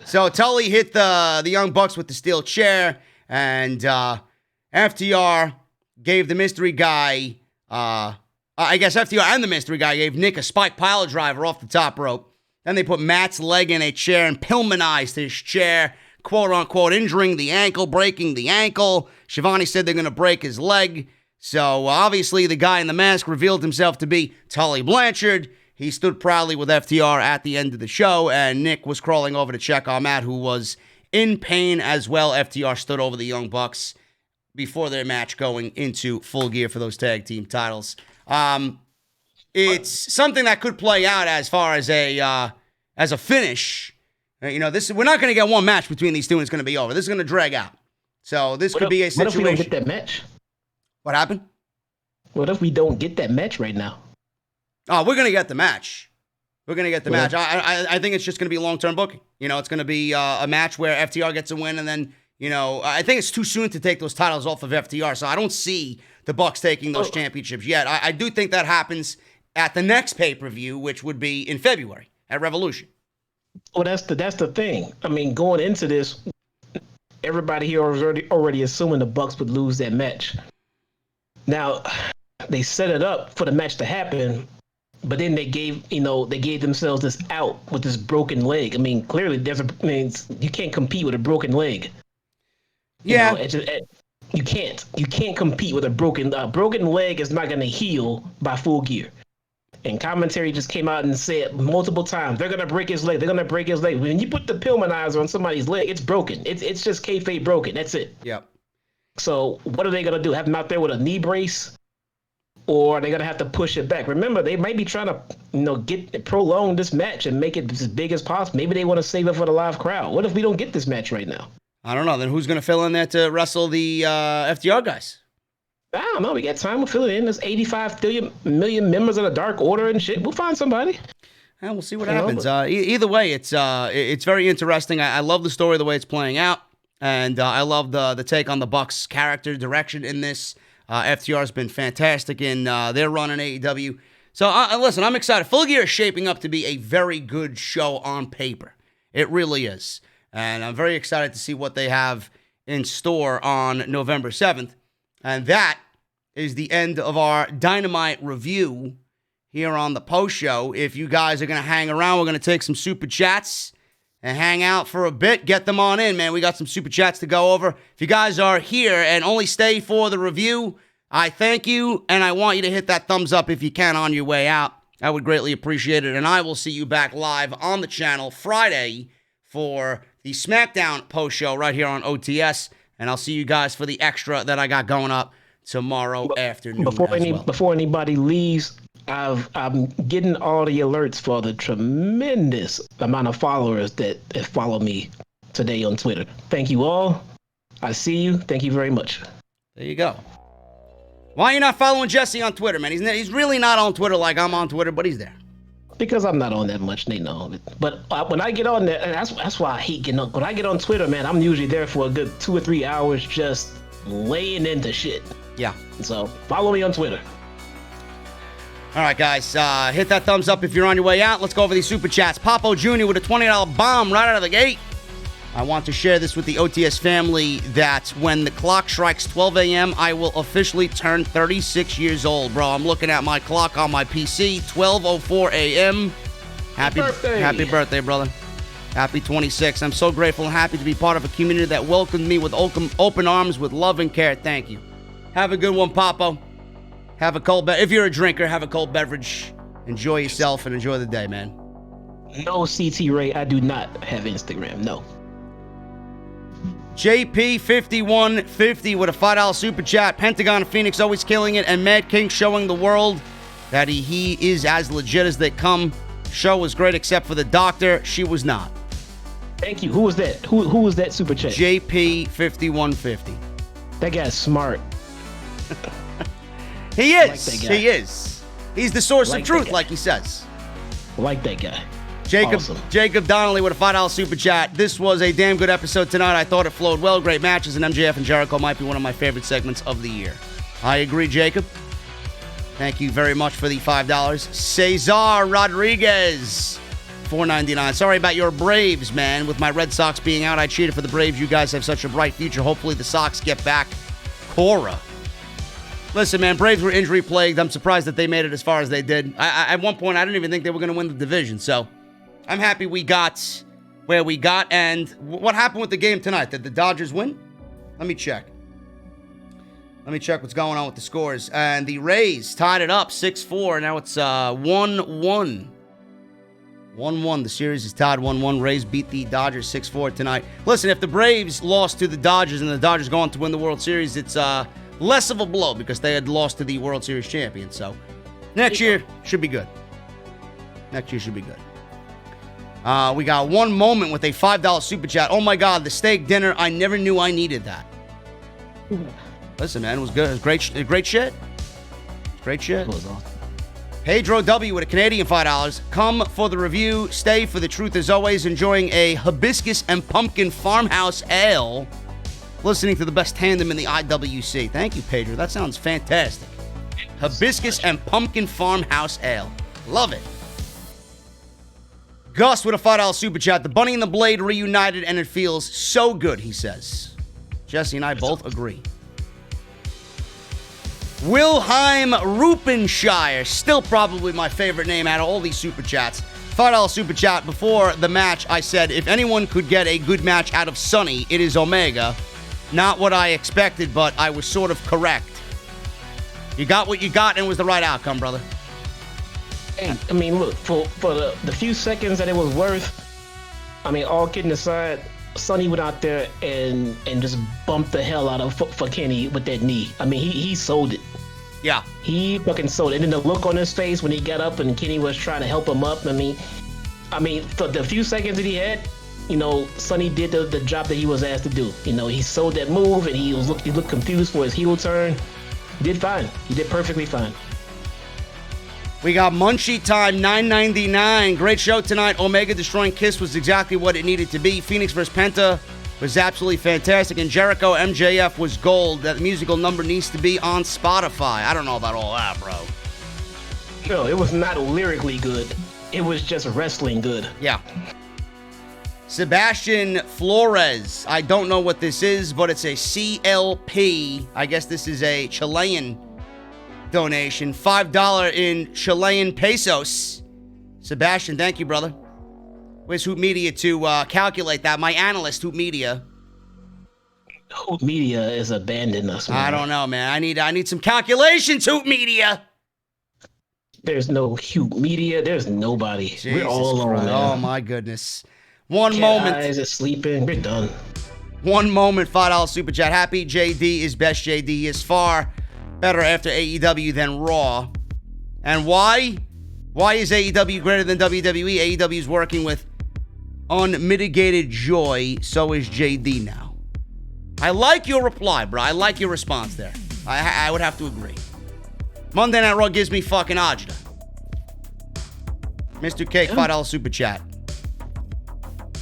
So Tully hit the Young Bucks with the steel chair, and FTR gave the mystery guy, I guess FTR and the mystery guy gave Nick a spike pile driver off the top rope. Then they put Matt's leg in a chair and Pillmanized his chair, quote-unquote, injuring the ankle, breaking the ankle. Shivani said they're going to break his leg. So obviously the guy in the mask revealed himself to be Tully Blanchard. He stood proudly with FTR at the end of the show, and Nick was crawling over to check on Matt, who was in pain as well. FTR stood over the Young Bucks before their match going into Full Gear for those tag team titles. it's something that could play out as far as a finish. We're not going to get one match between these two and it's going to be over. This is going to drag out. So this could be a situation. What if we don't get that match? What happened? What if we don't get that match right now? Oh, we're going to get the match. We're going to get the match. I think it's just going to be long-term booking. It's going to be a match where FTR gets a win, and then, I think it's too soon to take those titles off of FTR, so I don't see the Bucks taking those championships yet. I do think that happens at the next pay-per-view, which would be in February at Revolution. Well, that's the thing. I mean, going into this, everybody here was already assuming the Bucks would lose that match. Now, they set it up for the match to happen, but then they gave themselves this out with this broken leg. I mean, clearly you can't compete with a broken leg. Yeah. You can't compete with a broken leg is not going to heal by Full Gear. And commentary just came out and said multiple times, they're going to break his leg. They're going to break his leg. When you put the Pillmanizer on somebody's leg, it's broken. It's just kayfabe broken. That's it. Yep. So what are they going to do? Have him out there with a knee brace? Or are they going to have to push it back? Remember, they might be trying to prolong this match and make it as big as possible. Maybe they want to save it for the live crowd. What if we don't get this match right now? I don't know. Then who's going to fill in there to wrestle the FTR guys? I don't know. We got time. We'll fill it in. There's 85 million members of the Dark Order and shit. We'll find somebody. And we'll see what happens. Either way, it's very interesting. I love the story, the way it's playing out. And I love the take on the Bucks' character direction in this. FTR's been fantastic in their run in AEW. So, listen, I'm excited. Full Gear is shaping up to be a very good show on paper. It really is. And I'm very excited to see what they have in store on November 7th. And that is the end of our Dynamite review here on the post show. If you guys are going to hang around, we're going to take some super chats and hang out for a bit. Get them on in, man. We got some super chats to go over. If you guys are here and only stay for the review, I thank you, and I want you to hit that thumbs up if you can on your way out. I would greatly appreciate it, and I will see you back live on the channel Friday for the SmackDown post show right here on OTS, and I'll see you guys for the extra that I got going up tomorrow afternoon. Before anybody leaves, I'm getting all the alerts for the tremendous amount of followers that follow me today on Twitter. Thank you all. I see you. Thank you very much. There you go. Why are you not following Jesse on Twitter, man? He's really not on Twitter like I'm on Twitter, but he's there. Because I'm not on that much, they know. But when I get on there, and that's why I hate getting on. When I get on Twitter, man, I'm usually there for a good 2 or 3 hours just laying into shit. Yeah. So follow me on Twitter. All right, guys, hit that thumbs up if you're on your way out. Let's go over these super chats. Papo Jr. with a $20 bomb right out of the gate. I want to share this with the OTS family that when the clock strikes 12 a.m., I will officially turn 36 years old, bro. I'm looking at my clock on my PC, 12:04 a.m. Happy birthday, brother. Happy 26. I'm so grateful and happy to be part of a community that welcomed me with open arms, with love and care. Thank you. Have a good one, Papo. Have a cold if you're a drinker, have a cold beverage. Enjoy yourself and enjoy the day, man. No, CT Ray, I do not have Instagram. No. JP5150 with a $5 super chat. Pentagon Phoenix always killing it, and Mad King showing the world that he is as legit as they come. Show was great except for the doctor. She was not. Thank you. Who was that? Who was that super chat? JP5150. That guy's smart. He is. He is. He's the source of truth, like he says. Like that guy. Jacob Donnelly with a $5 super chat. This was a damn good episode tonight. I thought it flowed well. Great matches, and MJF and Jericho might be one of my favorite segments of the year. I agree, Jacob. Thank you very much for the $5. Cesar Rodriguez, $4.99. Sorry about your Braves, man. With my Red Sox being out, I cheated for the Braves. You guys have such a bright future. Hopefully the Sox get back. Cora. Listen, man, Braves were injury-plagued. I'm surprised that they made it as far as they did. At one point, I didn't even think they were going to win the division, so I'm happy we got where we got. And what happened with the game tonight? Did the Dodgers win? Let me check. Let me check what's going on with the scores. And the Rays tied it up 6-4. Now it's 1-1. 1-1. The series is tied 1-1. Rays beat the Dodgers 6-4 tonight. Listen, if the Braves lost to the Dodgers and the Dodgers go on to win the World Series, it's less of a blow because they had lost to the World Series champion. So Next year should be good. Next year should be good. We got one moment with a $5 super chat. Oh my God, the steak dinner. I never knew I needed that. Listen, man, it was good. It was great shit. Great shit. It was awesome. Pedro W with a Canadian $5. Come for the review. Stay for the truth as always. Enjoying a hibiscus and pumpkin farmhouse ale. Listening to the best tandem in the IWC. Thank you, Pedro. That sounds fantastic. Hibiscus and pumpkin farmhouse ale. Love it. Gus with a $5 super chat. The Bunny and the Blade reunited and it feels so good, he says. Jesse and I both agree. Wilhelm Rupenshire, still probably my favorite name out of all these super chats. $5 super chat. Before the match, I said, if anyone could get a good match out of Sonny, it is Omega. Not what I expected, but I was sort of correct. You got what you got, and it was the right outcome, brother. Hey, I mean, look, for the few seconds that it was worth, I mean, all kidding aside, Sonny went out there and just bumped the hell out of for Kenny with that knee. I mean, he sold it. Yeah. He fucking sold it. And then the look on his face when he got up and Kenny was trying to help him up. I mean, for the few seconds that he had, you know, Sonny did the job that he was asked to do. You know, he sold that move and he looked confused for his heel turn. He did fine. He did perfectly fine. We got Munchie Time, $9.99. Great show tonight. Omega destroying Kiss was exactly what it needed to be. Phoenix vs. Penta was absolutely fantastic. And Jericho MJF was gold. That musical number needs to be on Spotify. I don't know about all that, bro. No, it was not lyrically good. It was just wrestling good. Yeah. Sebastian Flores. I don't know what this is, but it's a CLP. I guess this is a Chilean donation. $5 in Chilean pesos. Sebastian, thank you, brother. Where's Hoop Media to calculate that? My analyst, Hoop Media. Hoop Media is abandoning us, man. I don't know, man. I need some calculations, Hoop Media. There's no Hoop Media. There's nobody. Jesus We're all alone, man. Oh, my goodness. One moment. Eyes are sleeping. We're done. One moment, $5 super chat. Happy JD is best JD. He is far better after AEW than Raw. And why? Why is AEW greater than WWE? AEW is working with unmitigated joy. So is JD now. I like your reply, bro. I like your response there. I would have to agree. Monday Night Raw gives me fucking agita. Mr. Cake, $5 super chat.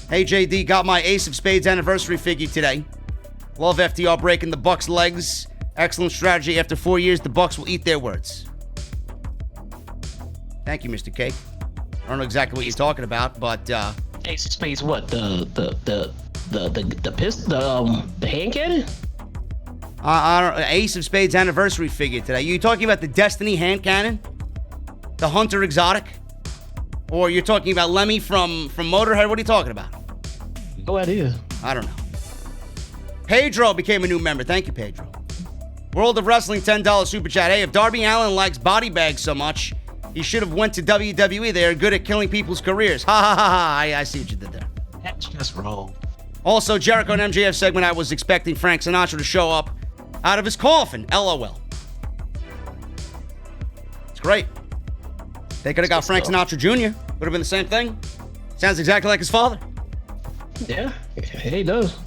Hey, JD, got my Ace of Spades anniversary figure today. Love FTR breaking the Bucks' legs. Excellent strategy. After 4 years, the Bucks will eat their words. Thank you, Mr. Cake. I don't know exactly what you're talking about, but Ace of Spades, what? The hand cannon? I don't Ace of Spades anniversary figure today. You talking about the Destiny hand cannon? The Hunter Exotic? Or you're talking about Lemmy from Motorhead? What are you talking about? No idea. I don't know. Pedro became a new member. Thank you, Pedro. World of Wrestling, $10 super chat. Hey, if Darby Allin likes body bags so much, he should have went to WWE. They are good at killing people's careers. Ha ha ha ha. I see what you did there. That's just wrong. Also, Jericho and MJF segment, I was expecting Frank Sinatra to show up out of his coffin. LOL. It's great. They could have got Frank Sinatra Jr. Would have been the same thing. Sounds exactly like his father. Yeah, he does.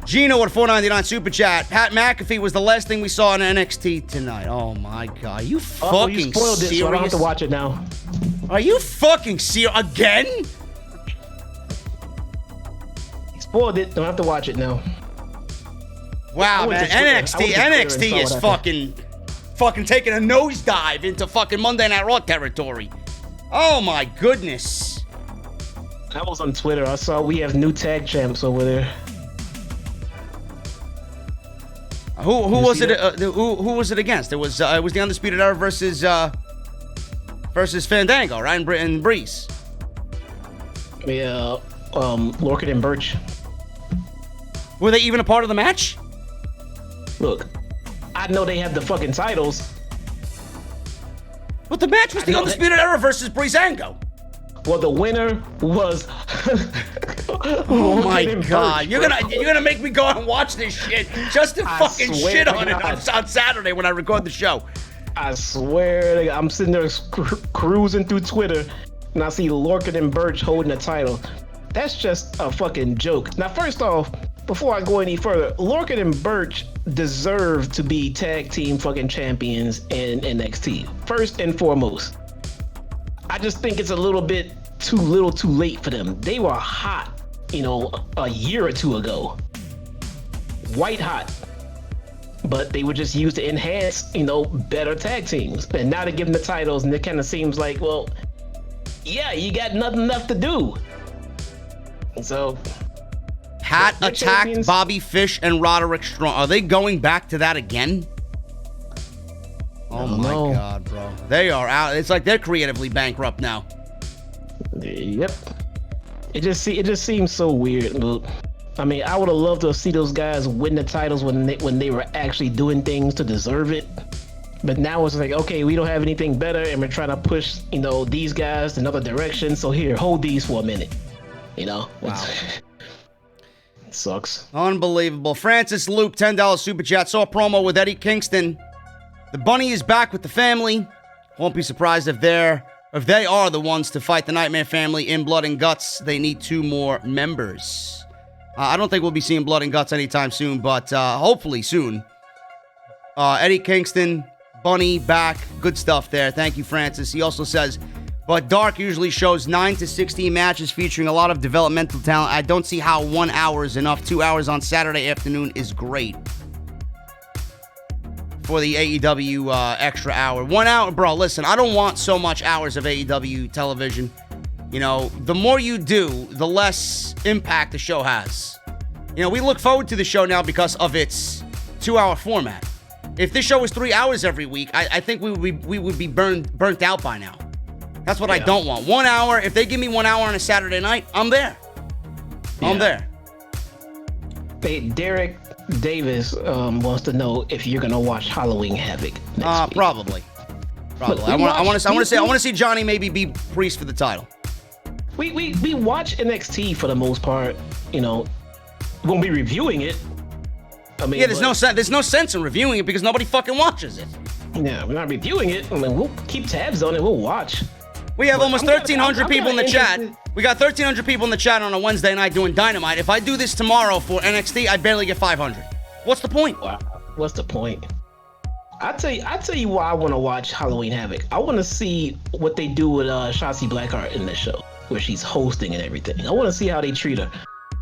Gino with a $4.99 super chat. Pat McAfee was the last thing we saw in NXT tonight. Oh my God, you fucking you spoiled serious? It, so I don't have to watch it now. Are you fucking serious again? You spoiled it. Don't have to watch it now. Wow, man, NXT is fucking taking a nosedive into fucking Monday Night Raw territory. Oh my goodness. I was on Twitter. I saw we have new tag champs over there. Who was it? Who was it against? It was the Undisputed Era versus Fandango, right? And Breeze. Yeah, Lorcan and Birch. Were they even a part of the match? Look, I know they have the fucking titles. But the match was the Undisputed Era versus Breezango. Well, the winner was. Oh my God! You're gonna make me go out and watch this shit just to fucking shit on it on Saturday when I record the show. I swear, I'm sitting there cruising through Twitter, and I see Lorcan and Birch holding the title. That's just a fucking joke. Now, first off, before I go any further, Lorcan and Birch deserve to be tag team fucking champions in NXT. First and foremost. I just think it's a little bit too little too late for them. They were hot, a year or two ago. White hot. But they were just used to enhance, better tag teams. And now they give them the titles, and it kind of seems like, well, yeah, you got nothing left to do. So... Pat attacked champions. Bobby Fish and Roderick Strong. Are they going back to that again? Oh my God, bro. They are out. It's like they're creatively bankrupt now. Yep. It just seems so weird. I mean, I would have loved to see those guys win the titles when they were actually doing things to deserve it. But now it's like, okay, we don't have anything better, and we're trying to push, these guys another direction. So here, hold these for a minute. Wow. It sucks. Unbelievable. Francis Loop, $10 super chat. Saw a promo with Eddie Kingston. The bunny is back with the family. Won't be surprised if they are the ones to fight the Nightmare Family in Blood and Guts. They need 2 more members. I don't think we'll be seeing Blood and Guts anytime soon, but hopefully soon. Eddie Kingston, Bunny back. Good stuff there. Thank you, Francis. He also says, but Dark usually shows 9 to 16 matches featuring a lot of developmental talent. I don't see how 1 hour is enough. 2 hours on Saturday afternoon is great. For the AEW extra hour. 1 hour, bro, listen, I don't want so much hours of AEW television. The more you do, the less impact the show has. We look forward to the show now because of its 2-hour format. If this show was 3 hours every week, I think we would be burnt out by now. That's what I don't want. 1 hour, if they give me 1 hour on a Saturday night, I'm there. I'm there. Hey, Derek Davis wants to know if you're gonna watch Halloween Havoc next week. Probably. Look, I want to see Johnny maybe be Priest for the title. We watch NXT for the most part. We won't be reviewing it. I mean, there's no sense in reviewing it because nobody fucking watches it. Yeah, we're not reviewing it. I mean, we'll keep tabs on it. We'll watch. We have almost 1,300 people in the chat. We got 1,300 people in the chat on a Wednesday night doing Dynamite. If I do this tomorrow for NXT, I barely get 500. What's the point? Wow. What's the point? I tell you why I want to watch Halloween Havoc. I want to see what they do with Shotzi Blackheart in this show, where she's hosting and everything. I want to see how they treat her.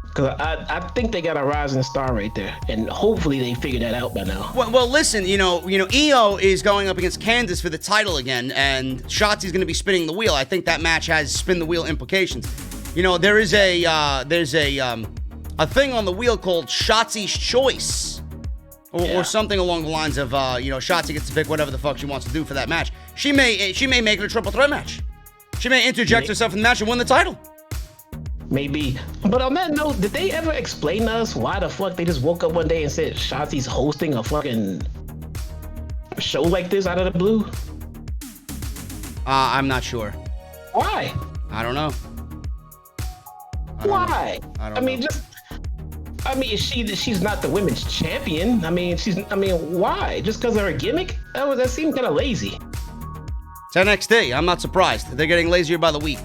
Because I think they got a rising star right there, and hopefully they figured that out by now. Well, listen, Io is going up against Candice for the title again, and Shotzi's going to be spinning the wheel. I think that match has spin the wheel implications. There is there's a thing on the wheel called Shotzi's Choice, or something along the lines of Shotzi gets to pick whatever the fuck she wants to do for that match. She may make it a triple threat match. She may interject herself in the match and win the title. Maybe. But on that note, did they ever explain to us why the fuck they just woke up one day and said Shotzi's hosting a fucking show like this out of the blue? I'm not sure. Why? I don't know. Why? I mean, she's not the women's champion. Why? Just because of her gimmick? That seemed kind of lazy. It's NXT. I'm not surprised. They're getting lazier by the week.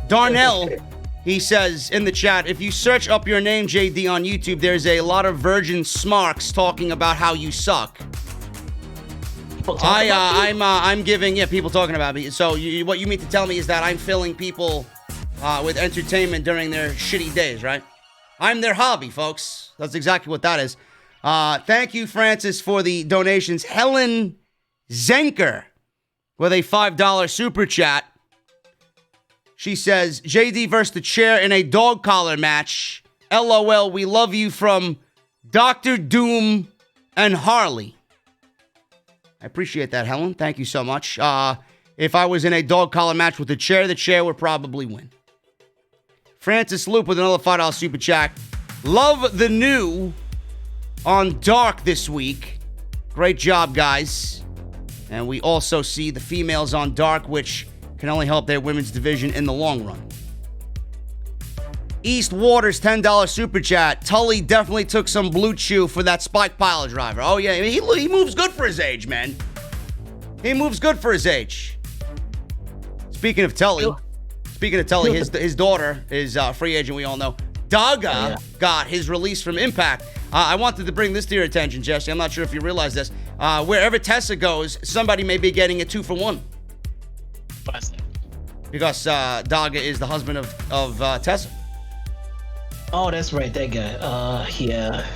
Darnell... He says in the chat, if you search up your name, JD, on YouTube, there's a lot of virgin smarks talking about how you suck. I'm giving people talking about me. So what you mean to tell me is that I'm filling people with entertainment during their shitty days, right? I'm their hobby, folks. That's exactly what that is. Thank you, Francis, for the donations. Helen Zenker with a $5 super chat. She says, JD versus the chair in a dog collar match. LOL, we love you from Dr. Doom and Harley. I appreciate that, Helen. Thank you so much. If I was in a dog collar match with the chair would probably win. Francis Loop with another $5 super chat. Love the new on Dark this week. Great job, guys. And we also see the females on Dark, which can only help their women's division in the long run. East Waters, $10 super chat. Tully definitely took some blue chew for that spike pile driver. Oh, yeah, he moves good for his age, man. He moves good for his age. Speaking of Tully, his daughter is a free agent, we all know. Daga got his release from Impact. I wanted to bring this to your attention, Jesse. I'm not sure if you realize this. Wherever Tessa goes, somebody may be getting a 2-for-1. Why's that? Because Daga is the husband of Tessa. Oh, that's right, that guy. Yeah.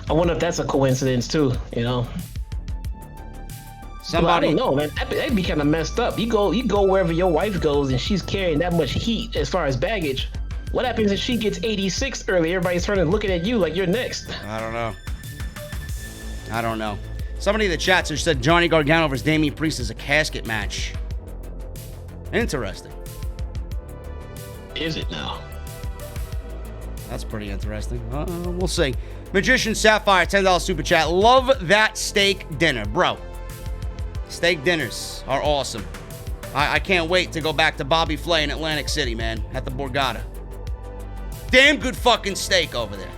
I wonder if that's a coincidence too, you know? Somebody, I don't know, man. That'd be kind of messed up. You go wherever your wife goes and she's carrying that much heat as far as baggage. What happens if she gets 86 early? Everybody's turning looking at you like you're next. I don't know. Somebody in the chat just said Johnny Gargano versus Damian Priest is a casket match. Interesting. Is it now? That's pretty interesting. We'll see. Magician Sapphire, $10 super chat. Love that steak dinner, bro. Steak dinners are awesome. I can't wait to go back to Bobby Flay in Atlantic City, man, at the Borgata. Damn good fucking steak over there.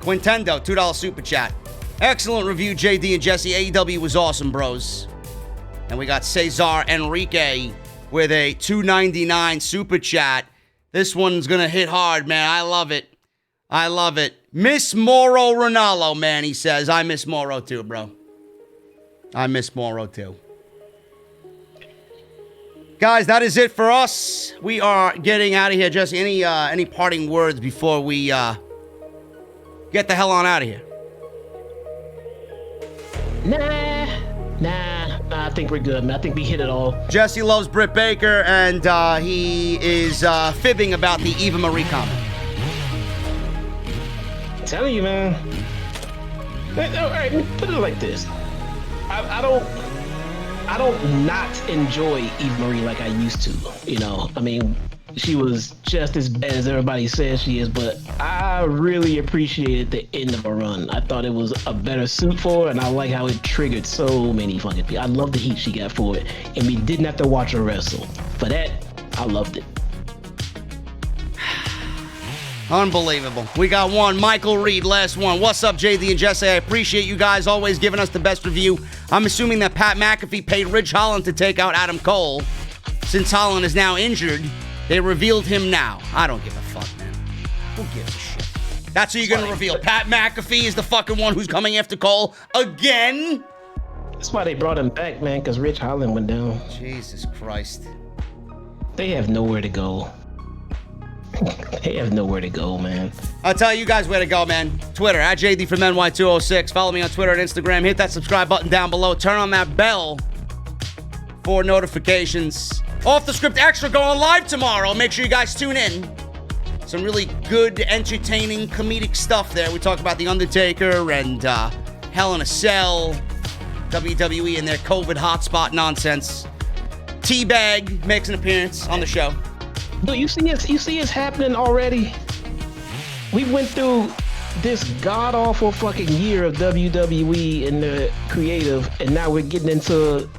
Quintendo, $2 super chat. Excellent review, JD and Jesse. AEW was awesome, bros. And we got Cesar Enrique with a $2.99 super chat. This one's gonna hit hard, man. I love it. Miss Mauro Ronaldo, man, he says. I miss Mauro too, bro. I miss Mauro too. Guys, that is it for us. We are getting out of here. Jesse, any parting words before we get the hell on out of here? Nah, I think we're good, man. I think we hit it all. Jesse loves Britt Baker, and he is fibbing about the Eva Marie comment. I'm telling you, man. All right, put it like this. I don't not enjoy Eva Marie like I used to. You know, I mean, she was just as bad as everybody says she is, but I really appreciated the end of her run. I thought it was a better suit for her, and I like how it triggered so many fucking people. I love the heat she got for it, and we didn't have to watch her wrestle. For that, I loved it. Unbelievable. We got one. Michael Reed, last one. What's up, JD and Jesse? I appreciate you guys always giving us the best review. I'm assuming that Pat McAfee paid Ridge Holland to take out Adam Cole. Since Holland is now injured, they revealed him now. I don't give a fuck, man. Who gives a shit? That's who you're going to reveal. Pat McAfee is the fucking one who's coming after Cole again? That's why they brought him back, man, because Ridge Holland went down. Jesus Christ. They have nowhere to go. They have nowhere to go, man. I'll tell you guys where to go, man. Twitter, at JD from NY206. Follow me on Twitter and Instagram. Hit that subscribe button down below. Turn on that bell for notifications. Off the Script Extra going live tomorrow. Make sure you guys tune in. Some really good, entertaining, comedic stuff there. We talk about The Undertaker and Hell in a Cell, WWE and their COVID hotspot nonsense. Teabag makes an appearance on the show. Dude, you see it's happening already? We went through this god-awful fucking year of WWE and the creative, and now we're getting into,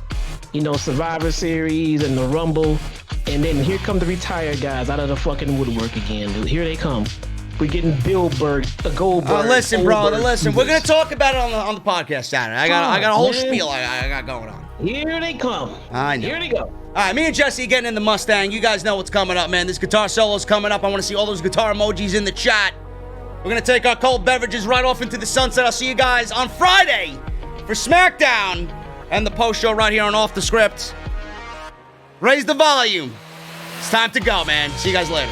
you know, Survivor Series and the Rumble, and then here come the retired guys out of the fucking woodwork again, dude. Here they come. We're getting Goldberg. Listen, bro. Listen, we're gonna talk about it on the podcast Saturday. I got a whole spiel I got going on. Here they come. I know. Here they go. All right, me and Jesse getting in the Mustang. You guys know what's coming up, man. This guitar solo's coming up. I want to see all those guitar emojis in the chat. We're gonna take our cold beverages right off into the sunset. I'll see you guys on Friday for SmackDown and the post show right here on Off the Script. Raise the volume. It's time to go, man. See you guys later.